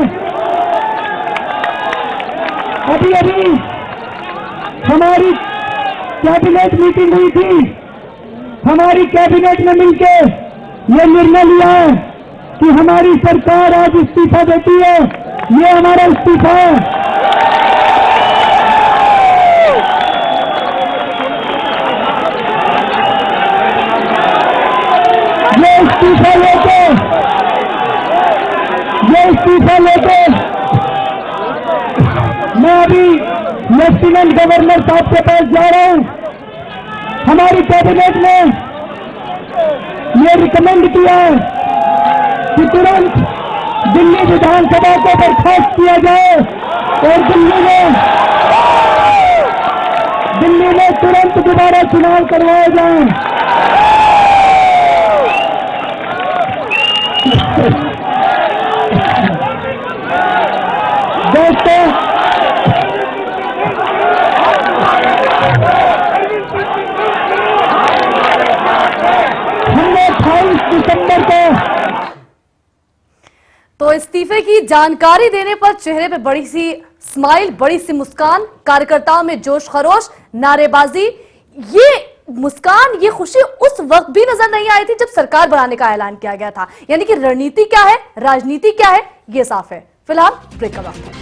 अभी अभी हमारी कैबिनेट मीटिंग हुई थी, हमारी कैबिनेट में मिलकर ये निर्णय लिया है कि हमारी सरकार आज इस्तीफा देती है। ये हमारा इस्तीफा है। ये इस्तीफा लेके मैं अभी लेफ्टिनेंट गवर्नर साहब के पास जा रहा हूं। हमारी कैबिनेट ने ये रिकमेंड किया है कि तुरंत दिल्ली विधानसभा को बर्खास्त किया जाए और दिल्ली में तुरंत दोबारा चुनाव करवाए जाएं। दोस्तों, हमने 28 दिसंबर को तो इस्तीफे की जानकारी देने पर चेहरे पे बड़ी सी स्माइल, बड़ी सी मुस्कान, कार्यकर्ताओं में जोश खरोश, नारेबाजी। ये मुस्कान, ये खुशी उस वक्त भी नजर नहीं आई थी जब सरकार बनाने का ऐलान किया गया था। यानी कि रणनीति क्या है, राजनीति क्या है, ये साफ है। फिलहाल ब्रेक का वक्त है,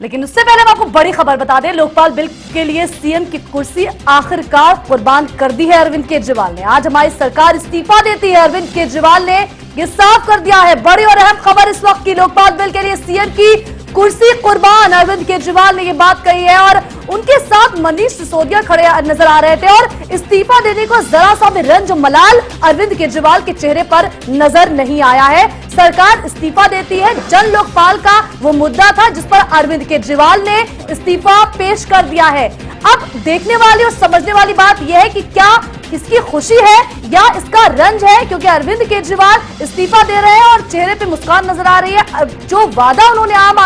लेकिन उससे पहले हम आपको बड़ी खबर बता दें। लोकपाल बिल के लिए सीएम की कुर्सी आखिरकार कुर्बान कर दी है अरविंद केजरीवाल ने। आज हमारी सरकार इस्तीफा देती है, अरविंद केजरीवाल ने ये साफ कर दिया है। बड़ी और अहम खबर इस वक्त की, लोकपाल बिल के लिए सीएम की कुर्सी कुर्बान, अरविंद केजरीवाल ने ये बात कही है। और उनके साथ मनीष सिसोदिया खड़े नजर आ रहे थे और इस्तीफा देने को जरा सा भी रंज मलाल अरविंद केजरीवाल के चेहरे पर नजर नहीं आया है। सरकार इस्तीफा देती है, जन लोकपाल का वो मुद्दा था जिस पर अरविंद केजरीवाल ने इस्तीफा पेश कर दिया है। अब देखने वाली और समझने वाली बात यह है कि क्या इसकी खुशी है या इसका रंज है, क्योंकि अरविंद केजरीवाल इस्तीफा दे रहे हैं और चेहरे पे मुस्कान नजर आ रही है। जो वादा उन्होंने आम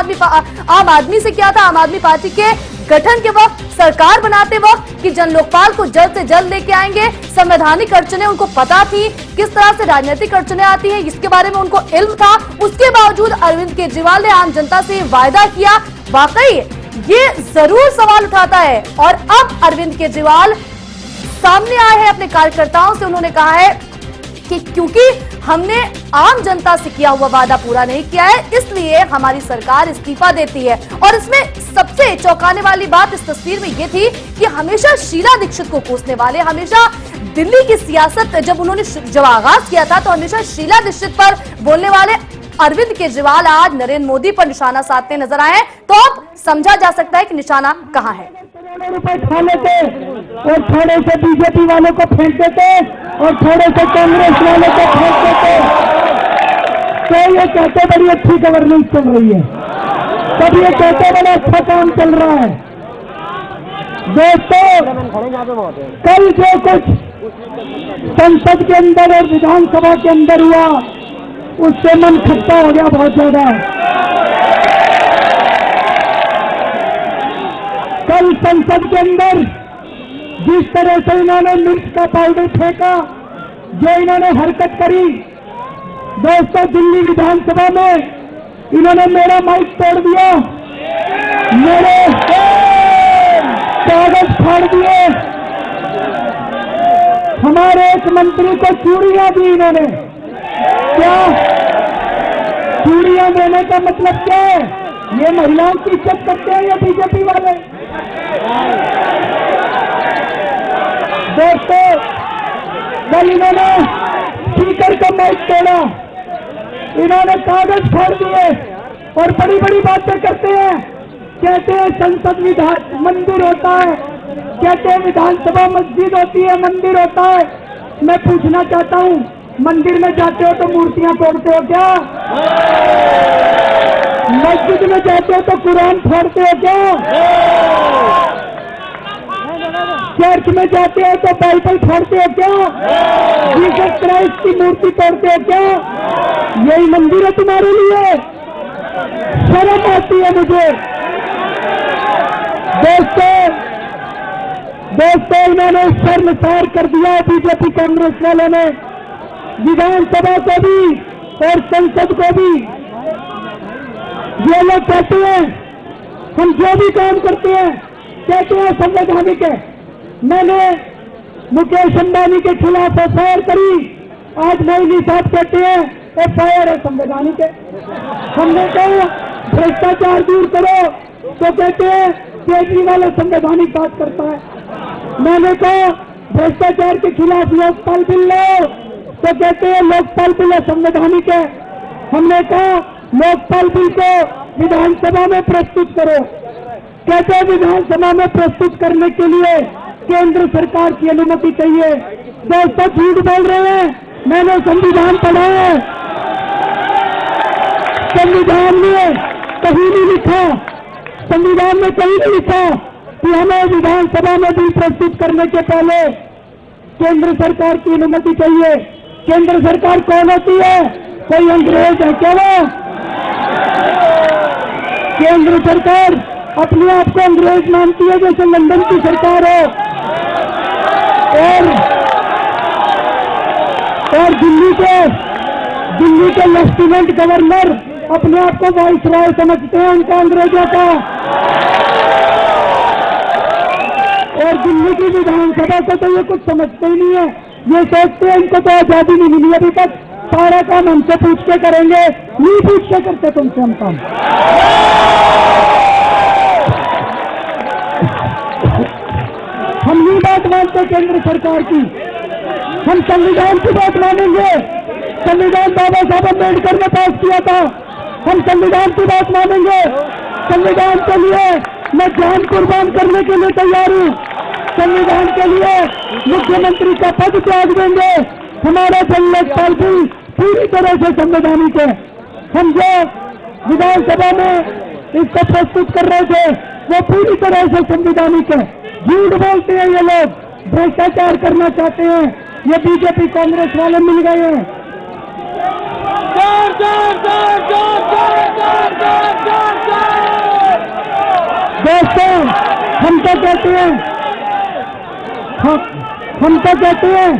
आदमी से किया था, आम आदमी पार्टी के गठन के वक्त, सरकार बनाते वक्त, कि जन लोकपाल को जल्द से जल्द लेके आएंगे। संवैधानिक अड़चने उनको पता थी, किस तरह से राजनीतिक अड़चने आती हैं इसके बारे में उनको इल्म था। उसके बावजूद अरविंद केजरीवाल ने आम जनता से वायदा किया। वाकई ये जरूर सवाल उठाता है। और अब अरविंद केजरीवाल सामने आए हैं अपने कार्यकर्ताओं से। उन्होंने कहा है कि क्योंकि हमने आम जनता से किया हुआ वादा पूरा नहीं किया है, इसलिए हमारी सरकार इस्तीफा देती है। और इसमें सबसे चौंकाने वाली बात इस तस्वीर में यह थी कि हमेशा शीला दीक्षित को कोसने वाले, हमेशा दिल्ली की सियासत जब आगाज किया था तो हमेशा शीला दीक्षित पर बोलने वाले अरविंद केजरीवाल आज नरेंद्र मोदी पर निशाना साधते नजर आए। तो अब समझा जा सकता है कि निशाना कहां है। करोड़ों रुपए खा लेते और थोड़े से बीजेपी वालों को फेंक देते और थोड़े से कांग्रेस वालों को फेंक देते, तो ये कहते बड़ी अच्छी गवर्नेंस चल रही है, तब ये कहते बड़ा अच्छा काम चल रहा है। दोस्तों, कल जो कुछ संसद के अंदर और विधानसभा के अंदर हुआ, उससे मन खट्टा हो गया बहुत ज्यादा। कल संसद के अंदर जिस तरह से इन्होंने मिर्च का पाउडर फेंका, जो इन्होंने हरकत करी, दोस्तों दिल्ली विधानसभा में इन्होंने मेरा माइक तोड़ दिया, मेरे कागज फाड़ दिए, हमारे एक मंत्री को चूड़ियां दी इन्होंने। क्या चूड़ियां देने का मतलब क्या है? ये महिलाओं की इज्जत करते हैं या बीजेपी वाले? दोस्तों, कल इन्होंने स्पीकर का माइक तोड़ा, इन्होंने कागज फाड़ दिए और बड़ी बड़ी बातें करते हैं। कहते हैं संसद मंदिर होता है, कहते हैं विधानसभा मस्जिद होती है, मंदिर होता है। मैं पूछना चाहता हूं, मंदिर में जाते हो तो मूर्तियां तोड़ते हो क्या? मस्जिद में जाते हो तो कुरान फोड़ते हो क्या? चर्च में जाते हो तो बाइबल फोड़ते हो क्या? जीसस क्राइस्ट की मूर्ति तोड़ते हो क्या? यही मंदिर है तुम्हारे लिए? शर्म आती है मुझे। दोस्तों, इन्होंने शर्मसार कर दिया है बीजेपी कांग्रेस वालों ने, विधानसभा को भी और संसद को भी। ये लोग कहते हैं हम जो भी काम करते हैं कहते हैं संवैधानिक है। मैंने मुकेश अंबानी के खिलाफ एफआईआर करी, आज मोदी साहब कहते हैं एफआईआर है संवैधानिक है। हमने कहा भ्रष्टाचार दूर करो तो कहते हैं केजरीवाल संवैधानिक बात करता है। मैंने कहा भ्रष्टाचार के खिलाफ लोकपाल बिल लो तो कहते हैं लोकपाल बिल संवैधानिक है। हमने कहा लोकपाल बिल को विधानसभा में प्रस्तुत करो, कहते हैं विधानसभा में प्रस्तुत करने के लिए केंद्र सरकार की अनुमति चाहिए। दोस्तों, झूठ बोल रहे हैं, मैंने संविधान पढ़ा है, संविधान में कहीं नहीं लिखा, संविधान में कहीं नहीं लिखा कि हमें विधानसभा में बिल प्रस्तुत करने के पहले केंद्र सरकार की अनुमति चाहिए। केंद्र सरकार कौन होती है? कोई अंग्रेज है क्या वो? केंद्र सरकार अपने आप को अंग्रेज मानती है जैसे लंदन की सरकार है, और दिल्ली के लेफ्टिनेंट गवर्नर अपने आप को वाइसराय समझते हैं उनका अंग्रेजों का। और दिल्ली की विधानसभा को तो ये कुछ समझते ही नहीं है, ये सोचते हैं इनको तो आजादी नहीं मिली अभी तक, सारा काम हमसे पूछ के करेंगे। नहीं पूछ के करते तुमसे हम काम। हम ये बात मानते केंद्र सरकार की, हम संविधान की बात मानेंगे। संविधान बाबा साहब अम्बेडकर ने पास किया था, हम संविधान की बात मानेंगे। संविधान के लिए मैं जान कुर्बान करने के लिए तैयार हूँ। संविधान के लिए मुख्यमंत्री का पद त्याग देंगे। हमारा लोकपाल बिल पूरी तरह से संवैधानिक है। हम जो विधानसभा में इसको प्रस्तुत कर रहे थे वो पूरी तरह से संवैधानिक है। झूठ बोलते हैं ये लोग, भ्रष्टाचार करना चाहते हैं, ये बीजेपी कांग्रेस वाले मिल गए हैं। दोस्तों, हम तो कहते हैं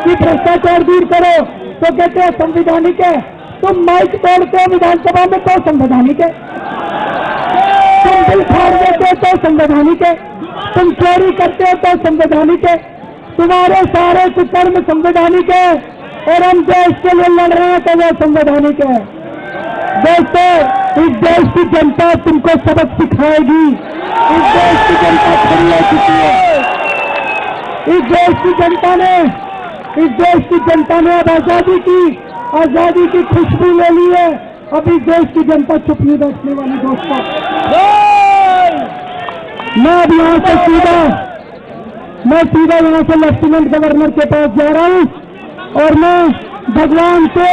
कि भ्रष्टाचार दूर करो तो कहते हैं संवैधानिक है। तुम माइक तोड़ते हो विधानसभा में तो संवैधानिक है, तुम बिल फाड़ देते हो तो संवैधानिक है, तुम चोरी करते हो तो संवैधानिक है, तुम्हारे सारे कुकर्म संवैधानिक है। और हम देश के लिए लड़ रहे हैं तो वो संवैधानिक है। दोस्तों, इस देश की जनता तुमको सबक सिखाएगी। इस देश की जनता खड़ी हो चुकी है। इस देश की जनता ने अब आजादी की खुशबू ले ली है। अब इस देश की जनता चुप नहीं बैठने वाली। दोस्तों, मैं अब यहाँ से सीधा यहाँ से लेफ्टिनेंट गवर्नर के पास जा रहा हूँ और मैं भगवान से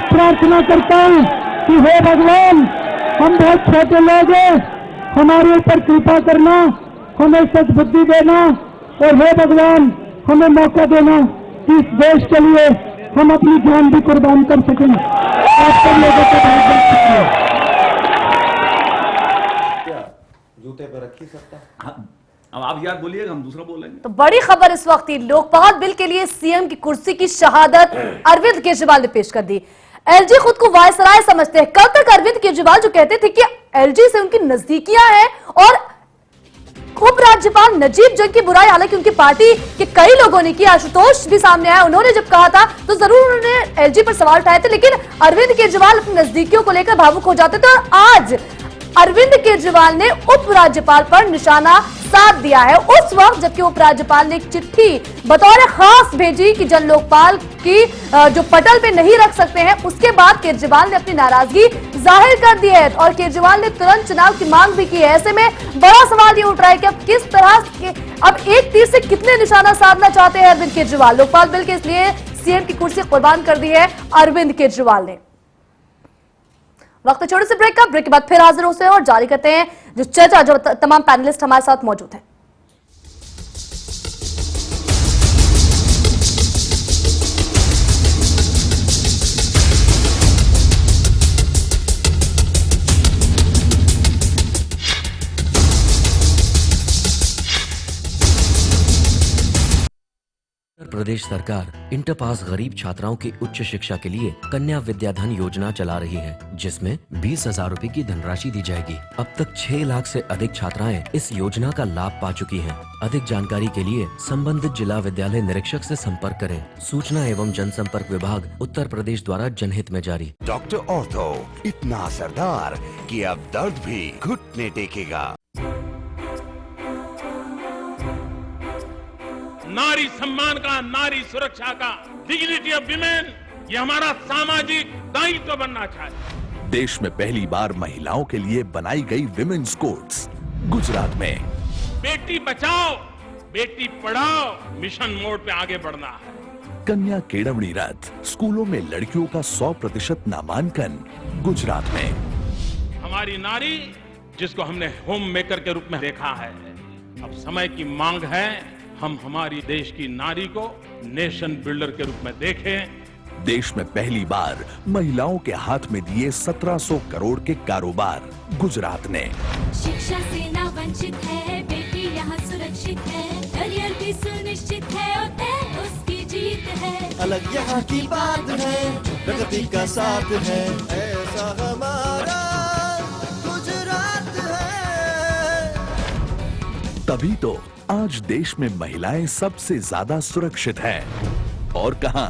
प्रार्थना करता हूँ कि हे भगवान, हम बहुत छोटे लोग हैं, हमारे ऊपर कृपा करना, हमें सद्बुद्धि देना और हे भगवान हमें मौका देना कि इस देश के लिए हम अपनी जान भी कुर्बान कर सकें। आप सब लोगों को जूते पर रखी सकता। अब आप याद बोलिएगा, हम दूसरा बोलेंगे। तो बड़ी खबर इस वक्त थी, लोकपाल बिल के लिए सीएम की कुर्सी की शहादत अरविंद केजरीवाल ने पेश कर दी। एलजी खुद को वायसराय समझते हैं। कल तक अरविंद केजरीवाल जो कहते थे कि एलजी से उनकी नजदीकियां हैं और उपराज्यपाल नजीब जंग की बुराई हालांकि उनकी पार्टी के कई लोगों ने की। आशुतोष भी सामने आया, उन्होंने जब कहा था तो जरूर उन्होंने एलजी पर सवाल उठाए थे, लेकिन अरविंद केजरीवाल अपनी नजदीकियों को लेकर भावुक हो जाते थे। और आज अरविंद केजरीवाल ने उपराज्यपाल पर निशाना साध दिया है। उस वक्त जबकि उपराज्यपाल ने एक चिट्ठी बतौर खास भेजी कि जन लोकपाल की जो पटल पे नहीं रख सकते हैं, उसके बाद केजरीवाल ने अपनी नाराजगी जाहिर कर दी है और केजरीवाल ने तुरंत चुनाव की मांग भी की है। ऐसे में बड़ा सवाल ये उठ रहा है कि अब किस तरह अब एक तीर से कितने निशाना साधना चाहते हैं अरविंद केजरीवाल। लोकपाल बिल के इसलिए सीएम की कुर्सी कुर्बान कर दी है अरविंद केजरीवाल ने। वक्त छोटे से ब्रेक का, ब्रेक के बाद फिर हाजिर होते हैं और जारी करते हैं जो चर्चा, जो तमाम पैनलिस्ट हमारे साथ मौजूद हैं। प्रदेश सरकार इंटर पास गरीब छात्राओं की उच्च शिक्षा के लिए कन्या विद्याधन योजना चला रही है, जिसमें 20,000 रूपए की धनराशि दी जाएगी। अब तक 6 लाख से अधिक छात्राएं इस योजना का लाभ पा चुकी हैं। अधिक जानकारी के लिए संबंधित जिला विद्यालय निरीक्षक से संपर्क करें। सूचना एवं जनसंपर्क विभाग उत्तर प्रदेश द्वारा जनहित में जारी। डॉक्टर ऑर्थो इतना असरदार कि अब दर्द भी घुटने टेकेगा। नारी सम्मान का, नारी सुरक्षा का, डिग्निटी ऑफ विमेन, ये हमारा सामाजिक दायित्व बनना चाहिए। देश में पहली बार महिलाओं के लिए बनाई गई विमेन्स कोर्ट्स गुजरात में। बेटी बचाओ, बेटी पढ़ाओ मिशन मोड पे आगे बढ़ना है। कन्या केळवणी रथ, स्कूलों में लड़कियों का 100% नामांकन गुजरात में। हमारी नारी जिसको हमने होम मेकर के रूप में देखा है, अब समय की मांग है हम हमारी देश की नारी को नेशन बिल्डर के रूप में देखें। देश में पहली बार महिलाओं के हाथ में दिए 1700 करोड़ के कारोबार गुजरात ने। शिक्षा से ना वंचित है बेटी, यहाँ सुरक्षित है, करियर भी सुनिश्चित है और तय उसकी जीत है। अलग यहाँ की बात है, प्रगति का साथ है, ऐसा हमारा गुजरात है। तभी तो आज देश में महिलाएं सबसे ज्यादा सुरक्षित हैं। और कहां?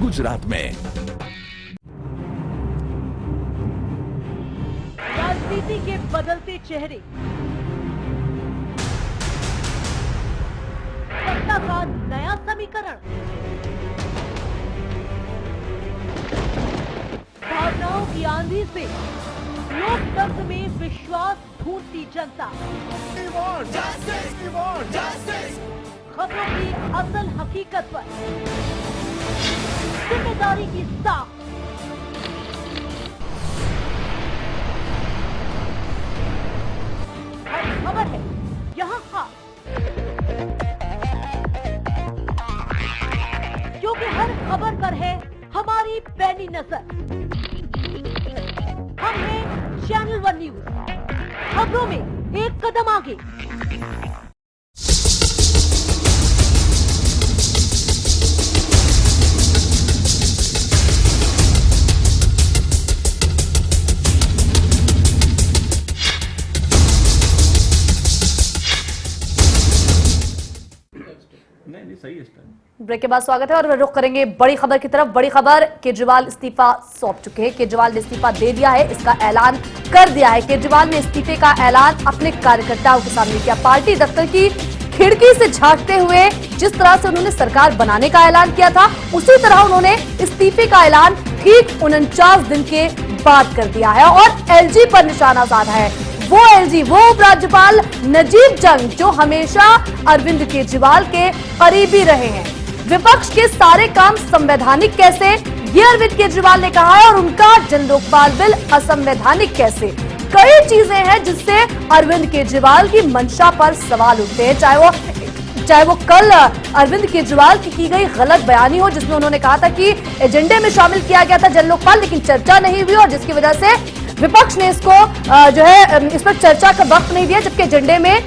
गुजरात में। राजनीति के बदलते चेहरे, सत्ता का नया समीकरण, भावनाओं की आंधी से लोकतंत्र में विश्वास ढूंढती जनता, खबरों की असल हकीकत पर जिम्मेदारी की साख, हर खबर है यहाँ खास, क्योंकि हर खबर पर है हमारी पैनी नजर। हम हैं चैनल 1 न्यूज, खबरों में एक कदम आगे। सही है इसका। ब्रेक के बाद स्वागत है और रुख करेंगे बड़ी खबर की तरफ। बड़ी खबर, केजरीवाल इस्तीफा सौंप चुके हैं। केजरीवाल ने इस्तीफा दे दिया है, इसका ऐलान कर दिया है। केजरीवाल ने इस्तीफे का ऐलान अपने कार्यकर्ताओं के सामने किया। पार्टी दफ्तर की खिड़की से झांकते हुए जिस तरह से उन्होंने सरकार बनाने का ऐलान किया था, उसी तरह उन्होंने इस्तीफे का ऐलान ठीक 49 दिन के बाद कर दिया है और एलजी पर निशाना साधा है। वो एलजी, वो उपराज्यपाल नजीब जंग जो हमेशा अरविंद केजरीवाल के करीबी रहे हैं। विपक्ष के सारे काम संवैधानिक कैसे, ये अरविंद केजरीवाल ने कहा है, और उनका जन लोकपाल बिल असंवैधानिक कैसे। कई चीजें हैं जिससे अरविंद केजरीवाल की मंशा पर सवाल उठते हैं, चाहे वो कल अरविंद केजरीवाल की गई गलत बयानी हो जिसमें उन्होंने कहा था कि एजेंडे में शामिल किया गया था जन लोकपाल, लेकिन चर्चा नहीं हुई और जिसकी वजह से विपक्ष ने इसको जो है इस पर चर्चा का वक्त नहीं दिया, जबकि एजेंडे में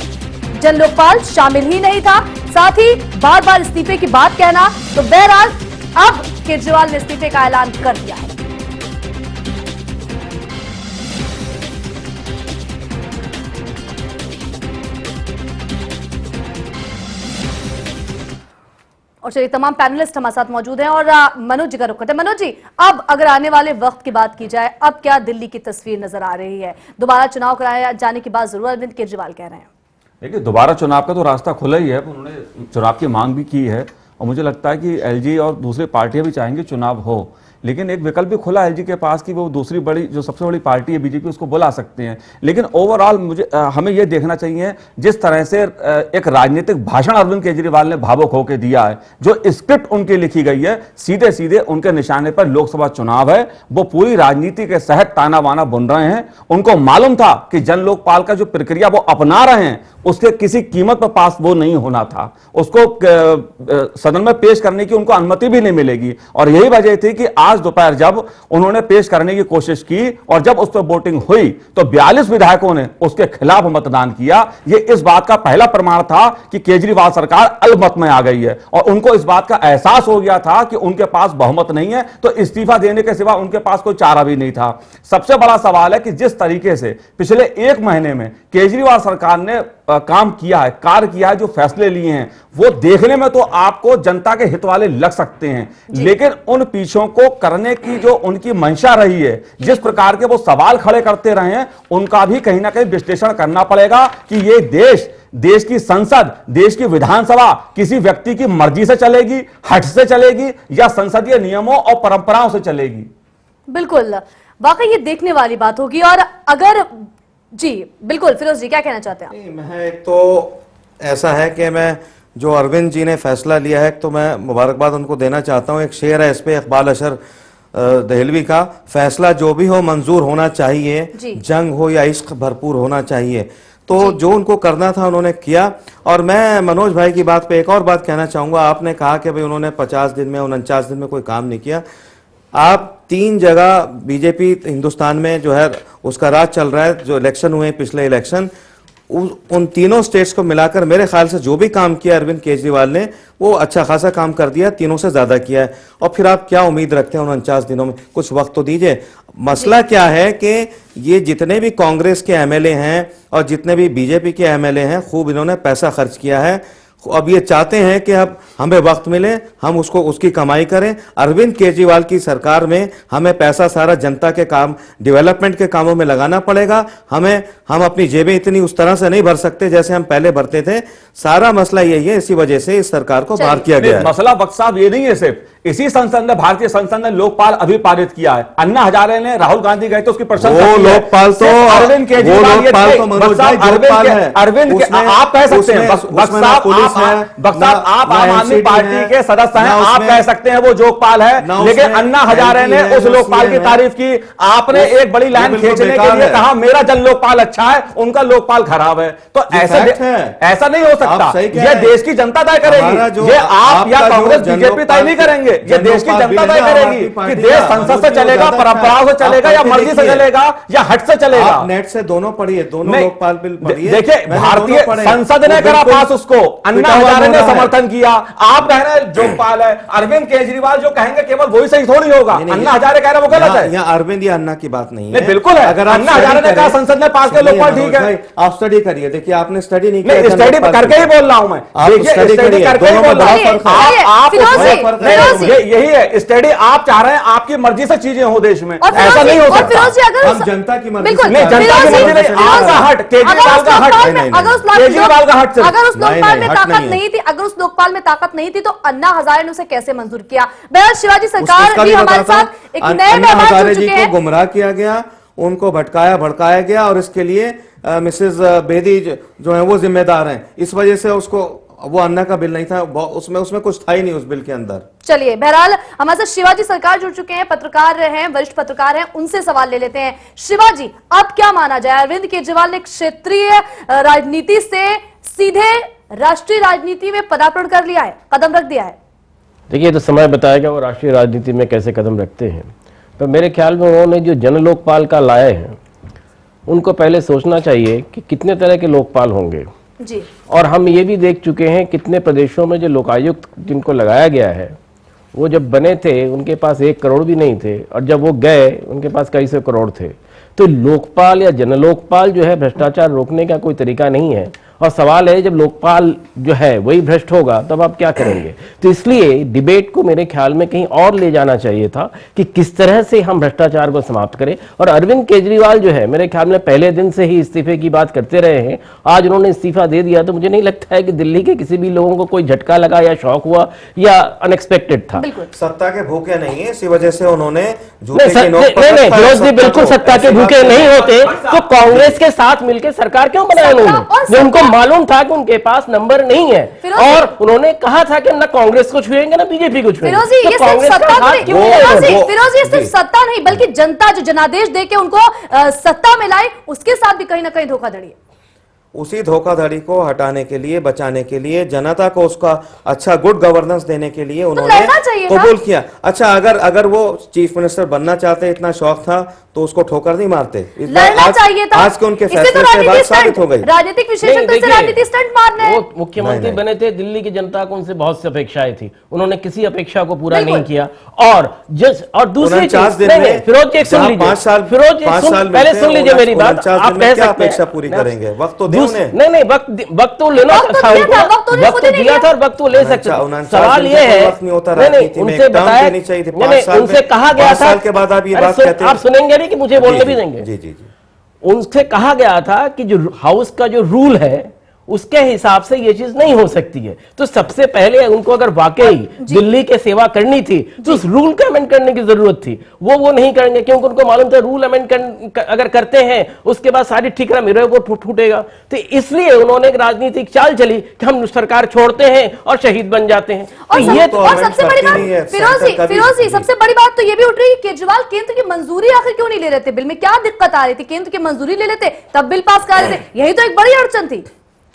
जन लोकपाल शामिल ही नहीं था। साथ ही बार बार इस्तीफे की बात कहना, तो बहरहाल अब केजरीवाल ने इस्तीफे का ऐलान कर दिया है। और चलिए तमाम पैनलिस्ट हमारे साथ मौजूद हैं और मनोज जी का रुख करते हैं। मनोज जी, अब अगर आने वाले वक्त की बात की जाए, अब क्या दिल्ली की तस्वीर नजर आ रही है? दोबारा चुनाव कराया जाने की बात जरूर अरविंद केजरीवाल कह रहे हैं। देखिए, दोबारा चुनाव का तो रास्ता खुला ही है, उन्होंने चुनाव की मांग भी की है और मुझे लगता है कि एलजी और दूसरी पार्टियां भी चाहेंगे चुनाव हो, लेकिन एक विकल्प भी खुला एलजी के पास कि वो दूसरी बड़ी जो सबसे बड़ी पार्टी है बीजेपी, उसको बुला सकते हैं। लेकिन ओवरऑल मुझे हमें ये देखना चाहिए जिस तरह से एक राजनीतिक भाषण अरविंद केजरीवाल ने भावुक होकर दिया है, जो स्क्रिप्ट उनकी लिखी गई है, सीधे सीधे उनके निशाने पर लोकसभा चुनाव है। वो पूरी राजनीति के सहत ताना बाना बुन रहे हैं। उनको मालूम था कि जन लोकपाल का जो प्रक्रिया वो अपना रहे हैं उसके किसी कीमत पर पास वो नहीं होना था, उसको सदन में पेश करने की उनको अनुमति भी नहीं मिलेगी। और यही वजह थी कि आज दोपहर जब उन्होंने पेश करने की कोशिश की और जब उस पर वोटिंग हुई तो 42 विधायकों ने उसके खिलाफ मतदान किया। ये इस बात का पहला प्रमाण था कि केजरीवाल सरकार अल्पमत में आ गई है और उनको इस बात का एहसास हो गया था कि उनके पास बहुमत नहीं है, तो इस्तीफा देने के सिवा उनके पास कोई चारा भी नहीं था। सबसे बड़ा सवाल है कि जिस तरीके से पिछले एक महीने में केजरीवाल सरकार ने काम किया है, कार्य किया है, जो फैसले लिए हैं, वो देखने में तो आपको जनता के हित वाले लग सकते हैं, लेकिन उन पीछों को करने की जो उनकी मंशा रही है, जिस प्रकार के वो सवाल खड़े करते रहे हैं, उनका भी कहीं ना कहीं विश्लेषण करना पड़ेगा कि ये देश की संसद, देश की विधानसभा किसी व्यक्ति की मर्जी से चलेगी, हट से चलेगी या संसदीय नियमों और परंपराओं से चलेगी। बिल्कुल, वाकई ये देखने वाली बात होगी। और अगर जी बिल्कुल, फिरोज जी क्या कहना चाहते हैं? मैं एक तो ऐसा है कि मैं जो अरविंद जी ने फैसला लिया है तो मैं मुबारकबाद उनको देना चाहता हूं। एक शेर है इस पे इकबाल अशर दहलवी का, फैसला जो भी हो मंजूर होना चाहिए, जंग हो या इश्क भरपूर होना चाहिए। तो जो उनको करना था उन्होंने किया। और मैं मनोज भाई की बात पे एक और बात कहना चाहूंगा। आपने कहा कि भाई उन्होंने 50 दिन में 49 दिन में कोई काम नहीं किया। आप 3 जगह बीजेपी हिंदुस्तान में जो है उसका राज चल रहा है, जो इलेक्शन हुए पिछले इलेक्शन, उन तीनों स्टेट्स को मिलाकर मेरे ख्याल से जो भी काम किया अरविंद केजरीवाल ने वो अच्छा खासा काम कर दिया, तीनों से ज्यादा किया है। और फिर आप क्या उम्मीद रखते हैं 49 दिनों में? कुछ वक्त तो दीजिए। मसला क्या है कि ये जितने भी कांग्रेस के एमएलए हैं और जितने भी बीजेपी के एमएलए हैं, खूब इन्होंने पैसा खर्च किया है। अब ये चाहते हैं कि अब हमें वक्त मिले, हम उसकी कमाई करें। अरविंद केजरीवाल की सरकार में हमें पैसा सारा जनता के काम, डेवलपमेंट के कामों में लगाना पड़ेगा। हम अपनी जेबें इतनी उस तरह से नहीं भर सकते जैसे हम पहले भरते थे। सारा मसला यही है, इसी वजह से इस सरकार को बाहर किया गया है। मसला वक्त साहब ये नहीं है, सिर्फ इसी संसद ने, भारतीय संसद ने लोकपाल अभी पारित किया है। अन्ना हजारे ने, राहुल गांधी गए तो उसकी प्रशंसा की। लोकपाल तो अरविंद केजरीवाल, अरविंद आप कह सकते हैं, आप आम आदमी पार्टी के सदस्य हैं, आप कह सकते हैं वो लोकपाल है, लेकिन अन्ना हजारे ने उस लोकपाल की तारीफ की। आपने एक बड़ी लाइन खींचने के लिए कहा मेरा जन लोकपाल अच्छा है, उनका लोकपाल खराब है। तो ऐसा नहीं हो सकता। यह देश की जनता तय करेगी, ये आप या कांग्रेस बीजेपी तय नहीं करेंगे। ये देश की जनता तय करेगी कि देश संसद से चलेगा, परंपराओं से चलेगा या मर्जी से चलेगा या हट से चलेगा। नेट से दोनों पढ़िए, दोनों लोकपाल बिल पढ़िए। देखिए, भारतीय संसद ने करा पास उसको, अन्ना अन्ना हजारे ने समर्थन किया। आप कह रहे हैं लोकपाल है, अरविंद केजरीवाल जो कहेंगे केवल वही सही थोड़ी होगा। अन्ना हजारे कह रहे वो गलत है। यहाँ अरविंद या अन्ना की बात नहीं है, बिल्कुल है। अगर अन्ना हजारे ने कहा संसद में पास किया लोकपाल ठीक है, आप स्टडी करिए। देखिए आपने स्टडी नहीं किया, स्टडी करके ही बोल रहा हूं मैं। स्टडी करके ही बोल रहा हूं। यही है स्टडी, आप चाह रहे हैं आपकी मर्जी से चीजें हो देश में, ऐसा नहीं हो सकता। हम जनता की मर्जी नहीं, जनता की मर्जी नहीं, आपका हट, केजरीवाल का हट, केजरीवाल का हट। अगर उस लोकपाल में ताकत नहीं थी, अगर उस लोकपाल में ताकत नहीं थी तो अन्ना हजारे ने उसे कैसे मंजूर किया? बहरहाल शिवाजी सरकार भी हमारे साथ एक नए मेहमान जुड़ चुके हैं। गुमराह किया गया, उनको भटकाया भड़काया गया और इसके लिए मिसेज बेदी जो है वो जिम्मेदार हैं। इस वजह से उसको वो अन्ना का बिल नहीं था, उसमें कुछ था ही नहीं उस बिल के अंदर। चलिए बहरहाल हमारे साथ शिवाजी सरकार जुड़ चुके हैं, पत्रकार हैं, वरिष्ठ पत्रकार हैं, उनसे सवाल ले लेते हैं। शिवाजी, अब क्या माना जाए? अरविंद केजरीवाल ने क्षेत्रीय राजनीति से सीधे राष्ट्रीय राजनीति में पदार्पण कर लिया है, कदम रख दिया है। देखिए, तो समय बताएगा वो राष्ट्रीय राजनीति में कैसे कदम रखते हैं। पर मेरे ख्याल में उन्होंने जो जन लोकपाल का लाए हैं, उनको पहले सोचना चाहिए कि कितने तरह के लोकपाल होंगे जी। और हम ये भी देख चुके हैं कितने प्रदेशों में जो लोकायुक्त जिनको लगाया गया है, वो जब बने थे उनके पास 1 करोड़ भी नहीं थे, और जब वो गए उनके पास कई सौ करोड़ थे। तो लोकपाल या जनलोकपाल जो है भ्रष्टाचार रोकने का कोई तरीका नहीं है। और सवाल है, जब लोकपाल जो है वही भ्रष्ट होगा तब आप क्या करेंगे? तो इसलिए डिबेट को मेरे ख्याल में कहीं और ले जाना चाहिए था कि किस तरह से हम भ्रष्टाचार को समाप्त करें। और अरविंद केजरीवाल जो है मेरे ख्याल में पहले दिन से ही इस्तीफे की बात करते रहे हैं। आज उन्होंने इस्तीफा दे दिया तो मुझे नहीं लगता है कि दिल्ली के किसी भी लोगों को कोई झटका लगा या शौक हुआ या अनएक्सपेक्टेड था। सत्ता के भूखे नहीं है, इसी वजह से उन्होंने फिरोज जी बिल्कुल सत्ता के भूखे नहीं होते तो कांग्रेस के साथ मिलकर सरकार क्यों बनाया उन्होंने? उनको मालूम था कि उनके पास नंबर नहीं है और उन्होंने कहा था कि ना कांग्रेस को छुएंगे ना बीजेपी को छुएंगे। फिरोजी, ये सिर्फ सत्ता नहीं बल्कि जनता जो जनादेश देके उनको सत्ता में लाए, उसके साथ भी कहीं ना कहीं धोखाधड़ी है। उसी धोखाधड़ी को हटाने के लिए, बचाने के लिए, जनता को उसका अच्छा गुड गवर्नेंस देने के लिए उन्होंने कबूल किया। अच्छा, अगर वो चीफ मिनिस्टर बनना चाहते, इतना शौक था, तो उसको ठोकर नहीं मारते। लड़ना चाहिए था। आज के उनके फैसले के बाद साबित हो गई। राजनीतिक विशेषज्ञ से राजनीतिक स्टंट मारने हैं। वो मुख्यमंत्री बने थे, दिल्ली की जनता को उनसे बहुत सी अपेक्षाएं थी, उन्होंने किसी अपेक्षा को पूरा नहीं किया। और दूसरी चीज, फिरोज जी सुन लीजिए, फिरोज पहले सुन लीजिए मेरी बात। आप कह सकते अपेक्षा पूरी करेंगे, वक्त तो नहीं, वक्त तो लेना था, वक्त तो दिया था और वक्त तो ले सकते। सवाल ये है, उनसे बताया, उनसे कहा गया था के बाद आप ये बात कहते हैं, आप सुनेंगे नहीं कि मुझे बोलने भी देंगे। जी जी जी। उनसे कहा गया था कि जो हाउस का जो रूल है उसके हिसाब से ये चीज नहीं हो सकती है। तो सबसे पहले उनको अगर वाकई दिल्ली के सेवा करनी थी तो उस रूल को अमेंड करने की जरूरत थी। वो नहीं करेंगे क्योंकि उनको मालूम था रूल अमेंड अगर करते हैं उसके बाद सारी ठिकरा मेरे को फूटेगा। तो इसलिए उन्होंने एक राजनीतिक चाल चली कि हम सरकार छोड़ते हैं और शहीद बन जाते हैं। और सबसे बड़ी बात फिरोजी, सबसे बड़ी बात तो ये भी उठ रही है कि केजरीवाल केंद्र की मंजूरी आखिर क्यों नहीं ले रहे थे? बिल में क्या दिक्कत आ रही थी? केंद्र की मंजूरी ले लेते तब बिल पास कर रहे थे, यही तो एक बड़ी अड़चन थी।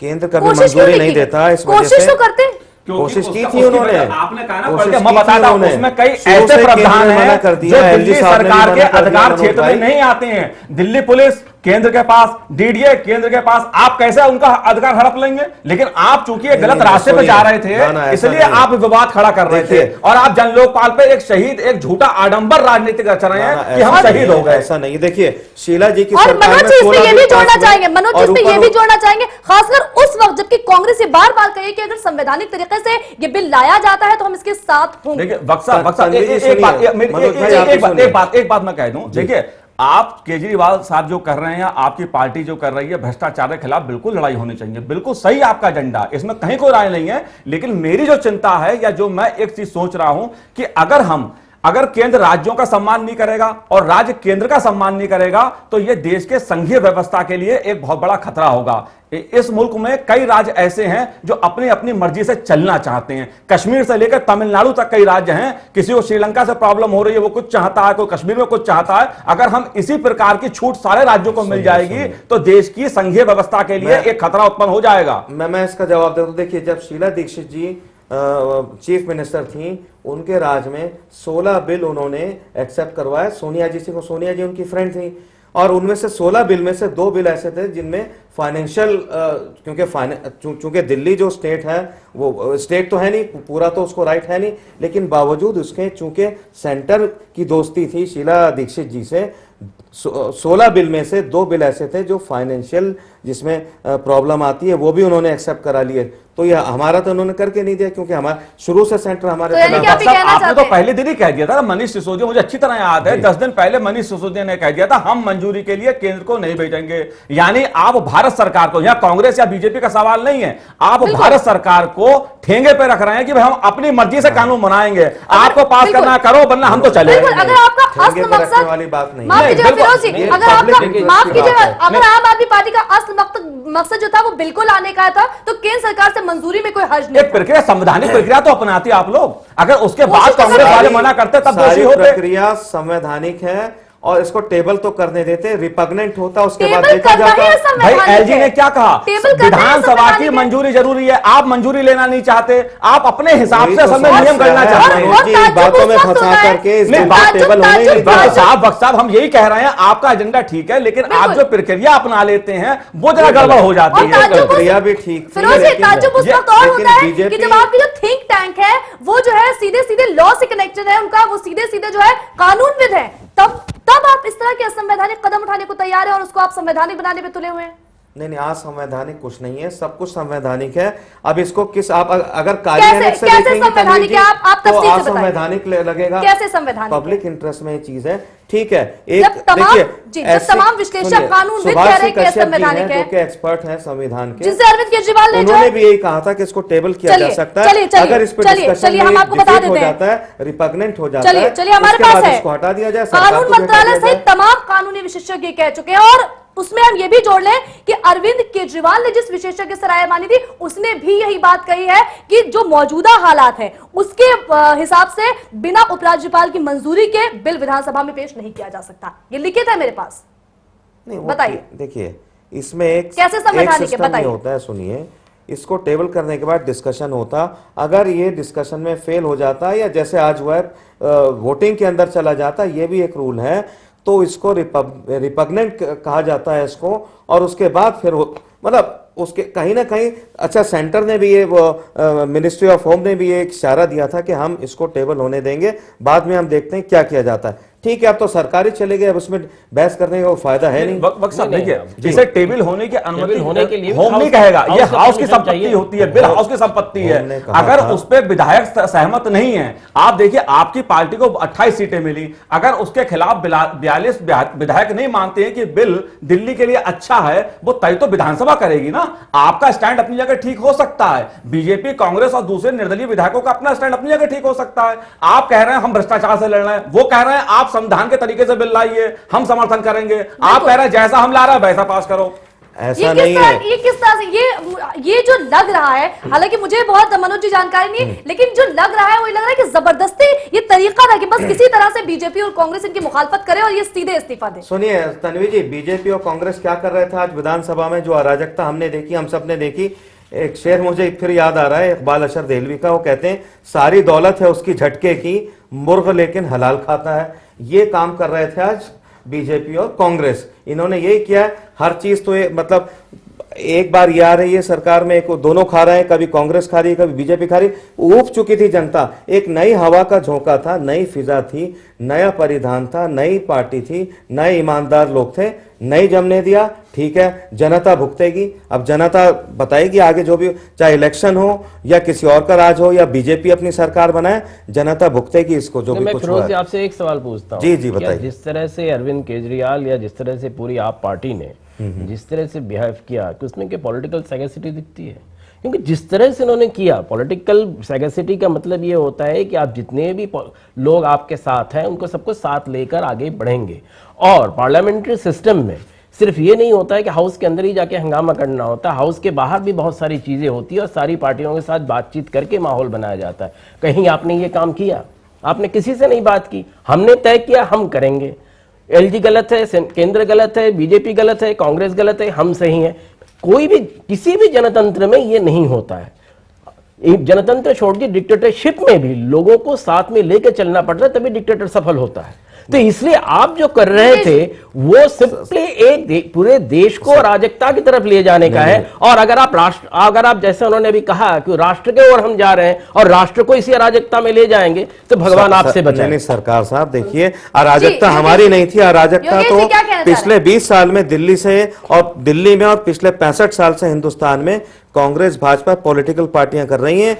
केंद्र कभी मंजूरी नहीं देता, इस वजह से कोशिश तो करते, कोशिश की थी उन्होंने। आपने कहा ना, पढ़ के मैं बताता हूं, उसमें कई ऐसे प्रावधान हैं जो दिल्ली सरकार के अधिकार क्षेत्र में नहीं आते हैं। दिल्ली पुलिस केंद्र के पास, डीडीए केंद्र के पास, आप कैसे उनका अधिकार हड़प लेंगे? लेकिन आप चूंकि एक गलत रास्ते पे जा रहे थे इसलिए आप विवाद खड़ा कर रहे थे और आप जन लोकपाल पे एक शहीद, एक झूठा आडंबर राजनीति कर रहे हैं कि हम शहीद हो गए। ऐसा नहीं। देखिए शीला जी की सरकार में इसमें ये भी जोड़ना चाहेंगे, मनोज इसमें ये भी जोड़ना चाहेंगे, खासकर उस वक्त जबकि कांग्रेस ये बार बार कही कि अगर संवैधानिक तरीके से ये बिल लाया जाता है तो हम इसके साथ होंगे। देखिए एक बात मैं कह दूं, देखिए आप केजरीवाल साहब जो कर रहे हैं, आपकी पार्टी जो कर रही है, भ्रष्टाचार के खिलाफ बिल्कुल लड़ाई होनी चाहिए, बिल्कुल सही आपका एजेंडा, इसमें कहीं कोई राय नहीं है। लेकिन मेरी जो चिंता है या जो मैं एक चीज सोच रहा हूं कि अगर केंद्र राज्यों का सम्मान नहीं करेगा और राज्य केंद्र का सम्मान नहीं करेगा तो यह देश के संघीय व्यवस्था के लिए एक बहुत बड़ा खतरा होगा। इस मुल्क में कई राज्य ऐसे हैं जो अपनी अपनी मर्जी से चलना चाहते हैं। कश्मीर से लेकर तमिलनाडु तक कई राज्य हैं, किसी को श्रीलंका से प्रॉब्लम हो रही है, वो कुछ चाहता है, कोई कश्मीर में कुछ चाहता है। अगर हम इसी प्रकार की छूट सारे राज्यों को मिल जाएगी तो देश की संघीय व्यवस्था के लिए एक खतरा उत्पन्न हो जाएगा। मैं इसका जवाब देता हूं। देखिए, जब शीला दीक्षित जी चीफ मिनिस्टर थी, उनके राज में 16 बिल उन्होंने एक्सेप्ट करवाए सोनिया जी से। सोनिया जी उनकी फ्रेंड थी और उनमें से 16 बिल में से 2 बिल ऐसे थे जिनमें फाइनेंशियल, चूंकि दिल्ली जो स्टेट है वो स्टेट तो है नहीं, पूरा तो उसको राइट है नहीं, लेकिन बावजूद उसके चूंकि सेंटर की दोस्ती थी शीला दीक्षित जी से, 16 बिल में से 2 बिल ऐसे थे जो फाइनेंशियल जिसमें प्रॉब्लम आती है वो भी उन्होंने एक्सेप्ट करा लिए। तो ये हमारा तो उन्होंने करके नहीं दिया क्योंकि हमारा शुरू से सेंटर हमारे आपने तो पहले दिन ही कह दिया था मनीष सिसोदिया, मुझे अच्छी तरह याद है 10 दिन पहले मनीष सिसोदिया ने कह दिया था हम मंजूरी के लिए केंद्र को नहीं भेजेंगे। यानी आप भारत सरकार को, यहाँ कांग्रेस या बीजेपी का सवाल नहीं है, आप भारत सरकार को ठेंगे पे रख रहे हैं कि भाई हम अपनी मर्जी से कानून बनाएंगे, आपको पास करना करो वरना हम तो चले। अगर आपका असली मकसद वाली बात नहीं, अगर आम आदमी पार्टी का असली मकसद जो था वो बिल्कुल आने का था तो केंद्र सरकार से मंजूरी में कोई हर्ज नहीं। एक प्रक्रिया, संवैधानिक प्रक्रिया तो अपनाती आप लोग, अगर उसके बाद कांग्रेस वाले मना करते तब दोषी होते। प्रक्रिया संवैधानिक है और इसको टेबल तो करने देते, रिपग्नेंट होता उसके बाद देखा जाता। भाई एलजी ने क्या कहा, विधानसभा की मंजूरी जरूरी है, आप मंजूरी लेना नहीं चाहते, आप अपने हिसाब से असल में नियम करना चाहते हैं, बातों में फंसा करके टेबल वक्त साहब हम यही कह रहे हैं आपका एजेंडा ठीक है, लेकिन आप जो प्रक्रिया अपना लेते हैं वो जरा गड़बड़ हो जाती है। प्रक्रिया भी ठीक, जब आपकी जो थिंक टैंक है वो जो है सीधे सीधे लॉ से कनेक्टेड है, उनका वो सीधे सीधे जो है कानूनविद है, तब आप इस तरह के असंवैधानिक कदम उठाने को तैयार हैं और उसको आप संवैधानिक बनाने पे तुले हुए हैं। नहीं, आज संवैधानिक कुछ नहीं है, सब कुछ संवैधानिक है। अब इसको किस आप अगर कार्यान्वयन से संवैधानिक है, आप तफसील से बताइए। संवैधानिक लगेगा, कैसे संवैधानिक? पब्लिक इंटरेस्ट में ये चीज है, ठीक है। एक जब तमाम विश्लेषक कानूनविद कह रहे हैं कि संवैधानिक है, जो कि एक्सपर्ट हैं संविधान के, जिससे अरविंद केजरीवाल ने उन्होंने भी यही कहा था कि इसको टेबल किया जा सकता है, अगर इस पर डिस्कशन हम आपको बता देते हो जाता है, रिपग्नेंट हो जाता है, चलिए हमारे पास है, इसको हटा दिया जाए। कानून मंत्रालय सहित तमाम कानूनी विशेषज्ञ कह चुके हैं और उसमें हम ये भी जोड़ लें कि अरविंद केजरीवाल ने जिस विशेषज्ञ से राय मानी थी उसने भी यही बात कही है कि जो मौजूदा हालात है उसके हिसाब से बिना उपराज्यपाल की मंजूरी के बिल विधानसभा में पेश नहीं किया जा सकता। ये लिखित है मेरे पास, बताइए। देखिए इसमें एक कैसे संवैधानिक है बताइए। होता है, सुनिए, इसको टेबल करने के बाद डिस्कशन होता, अगर ये डिस्कशन में फेल हो जाता या जैसे आज हुआ वोटिंग के अंदर चला जाता, ये भी एक रूल है, तो इसको रिपग्नेंट कहा जाता है इसको, और उसके बाद फिर मतलब उसके कहीं ना कहीं अच्छा सेंटर ने भी ये मिनिस्ट्री ऑफ होम ने भी ये एक इशारा दिया था कि हम इसको टेबल होने देंगे, बाद में हम देखते हैं क्या किया जाता है। ठीक है, अब तो सरकारी चले गए, अब उसमें बहस करने का फायदा है नहीं। वक्त साहब देखिए, जैसे टेबल होने की अनुमति होने के लिए होम नहीं कहेगा, ये हाउस की संपत्ति होती है, बिल हाउस की संपत्ति है। अगर उस पर विधायक सहमत नहीं है, आप देखिए आपकी पार्टी को 28 सीटें मिली, अगर उसके खिलाफ 42 विधायक नहीं मानते हैं कि बिल दिल्ली के लिए अच्छा है, वो तय तो विधानसभा करेगी ना। आपका स्टैंड अपनी जगह ठीक हो सकता है, बीजेपी कांग्रेस और दूसरे निर्दलीय विधायकों का अपना स्टैंड अपनी जगह ठीक हो सकता है। आप कह रहे हैं हम भ्रष्टाचार से लड़ रहे हैं, वो कह रहे हैं आप संविधान के तरीके से बिल लाइए, हम समर्थन करेंगे। आप कह रहे हैं जैसा हम ला रहे हैं वैसा पास करो, ऐसा नहीं है। ये किस तरह से ये जो लग रहा है, हालांकि मुझे बहुत मनोज जी जानकारी नहीं है, लेकिन जो लग रहा है वो लग रहा है कि जबरदस्ती ये तरीका था कि बस किसी तरह से बीजेपी और कांग्रेस इनकी मुखालफत करे और ये सीधे इस्तीफा दे। सुनिए तन्वी जी, बीजेपी और कांग्रेस क्या कर रहे थे आज विधानसभा में, जो अराजकता हमने देखी, हम सब ने देखी। एक शेर मुझे फिर याद आ रहा है इकबाल अशर देहलवी का, वो कहते हैं सारी दौलत है उसकी झटके की, मुर्ग लेकिन हलाल खाता है। ये काम कर रहे थे आज बीजेपी और कांग्रेस, इन्होंने यही किया है। हर चीज तो ये मतलब एक बार ये आ रही है सरकार में, एक दोनों खा रहे हैं, कभी कांग्रेस खा रही है कभी बीजेपी खा रही है। ऊब चुकी थी जनता, एक नई हवा का झोंका था, नई फिजा थी, नया परिधान था, नई पार्टी थी, नए ईमानदार लोग थे, नहीं जमने दिया। ठीक है, जनता भुगतेगी, अब जनता बताएगी आगे जो भी, चाहे इलेक्शन हो या किसी और का राज हो या बीजेपी अपनी सरकार बनाए, जनता भुगतेगी इसको जो भी कुछ हुआ है। आपसे एक सवाल पूछता हूँ, जी बताइए। जिस तरह से अरविंद केजरीवाल या जिस तरह से पूरी आप पार्टी ने जिस तरह से बिहेव किया, उसमें क्या पॉलिटिकल सैगेसिटी दिखती है? क्योंकि जिस तरह से उन्होंने किया, पॉलिटिकल सैगेसिटी का मतलब ये होता है कि आप जितने भी लोग आपके साथ हैं उनको सबको साथ लेकर आगे बढ़ेंगे। और पार्लियामेंट्री सिस्टम में सिर्फ ये नहीं होता है कि हाउस के अंदर ही जाके हंगामा करना होता है, हाउस के बाहर भी बहुत सारी चीजें होती है और सारी पार्टियों के साथ बातचीत करके माहौल बनाया जाता है। कहीं आपने ये काम किया, आपने किसी से नहीं बात की, हमने तय किया हम करेंगे, एलजी गलत है, केंद्र गलत है, बीजेपी गलत है, कांग्रेस गलत है, हम सही हैं। कोई भी किसी भी जनतंत्र में ये नहीं होता है। जनतंत्र छोड़ के डिक्टेटरशिप में भी लोगों को साथ में लेकर चलना पड़ता है, तभी डिक्टेटर सफल होता है। तो इसलिए आप जो कर रहे थे वो सिंपली एक पूरे देश को अराजकता की तरफ ले जाने का है। और अगर आप जैसे उन्होंने अभी कहा कि राष्ट्र के ओर हम जा रहे हैं और राष्ट्र को इसी अराजकता में ले जाएंगे, तो भगवान आपसे बचाए। नहीं सरकार साहब, देखिए अराजकता हमारी नहीं थी, अराजकता तो पिछले 20 साल में दिल्ली में और पिछले 65 साल से हिंदुस्तान में कांग्रेस भाजपा पॉलिटिकल पार्टियां कर रही हैं।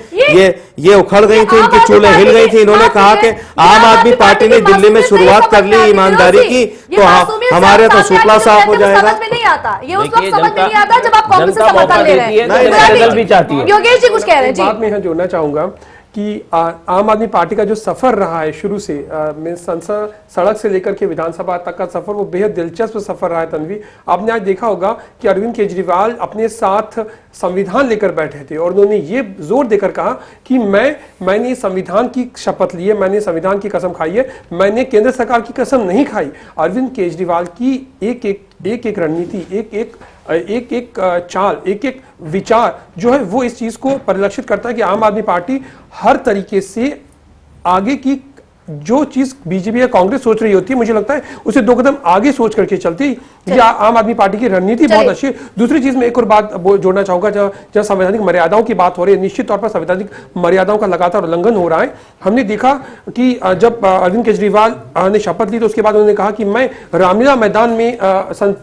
ये उखड़ गई थी, इनकी चूल्हे हिल गई थी। इन्होंने कहा कि आम आदमी पार्टी ने दिल्ली में शुरुआत कर ली ईमानदारी की, तो हमारे तो सुपला साफ हो जाएगा। नहीं आता ये उस वक्त समझ में नहीं आता जब आप कांग्रेस से समर्थन ले रहे हैं। योगेश जी कुछ कह रहे हैं। बात में जोड़ना चाहूंगा कि आम आदमी पार्टी का जो सफर रहा है शुरू से, संसद सड़क से लेकर के विधानसभा तक का सफर, वो बेहद दिलचस्प सफर रहा है। तन्वी, आपने आज देखा होगा कि अरविंद केजरीवाल अपने साथ संविधान लेकर बैठे थे और उन्होंने ये जोर देकर कहा कि मैंने संविधान की शपथ ली है, मैंने संविधान की कसम खाई है, मैंने केंद्र सरकार की कसम नहीं खाई। अरविंद केजरीवाल की एक रणनीति, एक चाल, एक विचार जो है वो इस चीज को परिलक्षित करता है कि आम आदमी पार्टी हर तरीके से आगे की जो चीज बीजेपी या कांग्रेस सोच रही होती है, मुझे लगता है उसे 2 कदम आगे सोच करके चलती। ये आम आदमी पार्टी की रणनीति बहुत अच्छी है। दूसरी चीज में एक और बात जोड़ना चाहूंगा, जब संवैधानिक मर्यादाओं की बात हो रही है, निश्चित तौर पर संवैधानिक मर्यादाओं का लगातार उल्लंघन हो रहा है। हमने देखा कि जब अरविंद केजरीवाल ने शपथ ली तो उसके बाद उन्होंने कहा कि मैं रामलीला मैदान में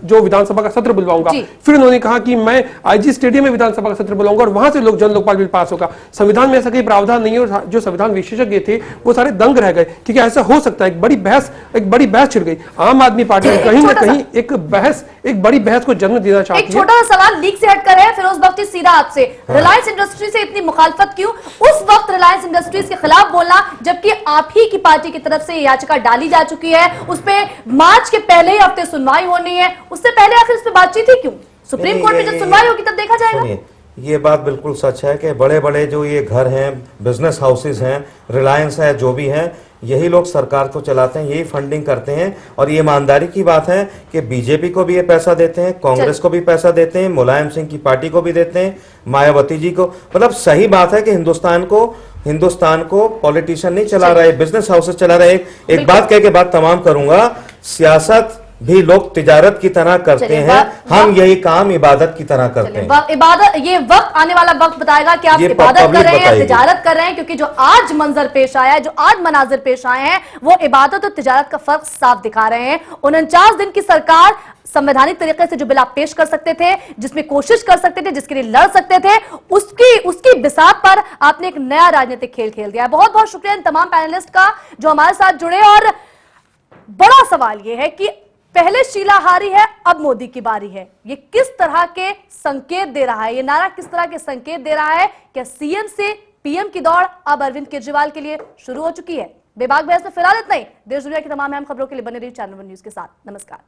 जो विधानसभा का सत्र बुलवाऊंगा। फिर उन्होंने कहा कि मैं IG स्टेडियम में विधानसभा का सत्र बुलाऊंगा और वहां से जन लोकपाल बिल पास होगा। संविधान में ऐसा कोई प्रावधान नहीं है और जो संविधान विशेषज्ञ थे वो सारे दंग रह गए कि ऐसा हो सकता है। एक बड़ी बहस छिड़ गई। आम आदमी पार्टी कहीं ना कहीं एक बड़ी बहस को जन्म देना चाहती है। एक छोटा सा सवाल लीक से हटकर है, फिरोज बख्शी, सीधा आपसे, रिलायंस इंडस्ट्री से इतनी मुखालफत क्यों? उस वक्त रिलायंस इंडस्ट्रीज के खिलाफ बोलना, जबकि आप ही की पार्टी की तरफ से याचिका डाली जा चुकी है, उस पर मार्च के पहले ही हफ्ते सुनवाई होनी है, उससे पहले आखिर इस पर बातचीत ही क्यों? सुप्रीम कोर्ट में जब सुनवाई होगी तब देखा जाएगा। ये बात बिल्कुल सच है कि बड़े बड़े जो ये घर हैं, बिजनेस हाउसेज हैं, रिलायंस है, जो भी हैं, यही लोग सरकार को चलाते हैं, यही फंडिंग करते हैं। और ये ईमानदारी की बात है कि बीजेपी को भी ये पैसा देते हैं, कांग्रेस को भी पैसा देते हैं, मुलायम सिंह की पार्टी को भी देते हैं, मायावती जी को। मतलब सही बात है कि हिंदुस्तान को पॉलिटिशियन नहीं चला रहा है, बिजनेस हाउसेस चला रहे। एक बात कह के बात तमाम करूंगा, सियासत भी लोग तिजारत की तरह करते हैं, हम यही काम इबादत की तरह करते हैं। इबादत, ये वक्त आने वाला वक्त बताएगा कि आप इबादत कर रहे हैं या तिजारत कर रहे हैं, क्योंकि जो आज मंजर पेश आया है, जो आज मनाजिर पेश आए हैं, वो इबादत और तिजारत का फर्क साफ दिखा रहे हैं। 49 दिन की सरकार संवैधानिक तरीके से जो बिल आप पेश कर सकते थे, जिसमें कोशिश कर सकते थे, जिसके लिए लड़ सकते थे, उसकी बिसात पर आपने एक नया राजनीतिक खेल खेल दिया। बहुत बहुत शुक्रिया इन तमाम पैनलिस्ट का जो हमारे साथ जुड़े। और बड़ा सवाल यह है कि पहले शीला हारी है, अब मोदी की बारी है। ये किस तरह के संकेत दे रहा है, ये नारा किस तरह के संकेत दे रहा है? क्या सीएम से पीएम की दौड़ अब अरविंद केजरीवाल के लिए शुरू हो चुकी है? बेबाक बहस में फिलहाल इतना ही। देश दुनिया की तमाम अहम खबरों के लिए बने रहिए चैनल 1 न्यूज के साथ। नमस्कार।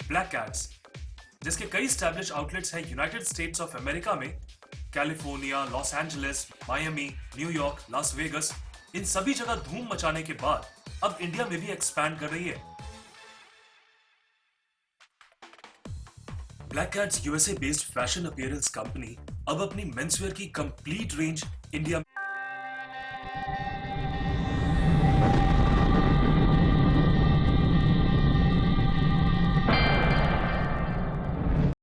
ब्लैक कैट्स, जिसके कई स्टैब्लिश आउटलेट्स हैं यूनाइटेड स्टेट्स ऑफ अमेरिका में, California, Los Angeles, Miami, New York, Las Vegas, इन सभी जगह धूम मचाने के बाद अब इंडिया में भी एक्सपैंड कर रही है। Black cats USA based fashion appearance company अब अपनी मेंसवेयर की कंप्लीट रेंज इंडिया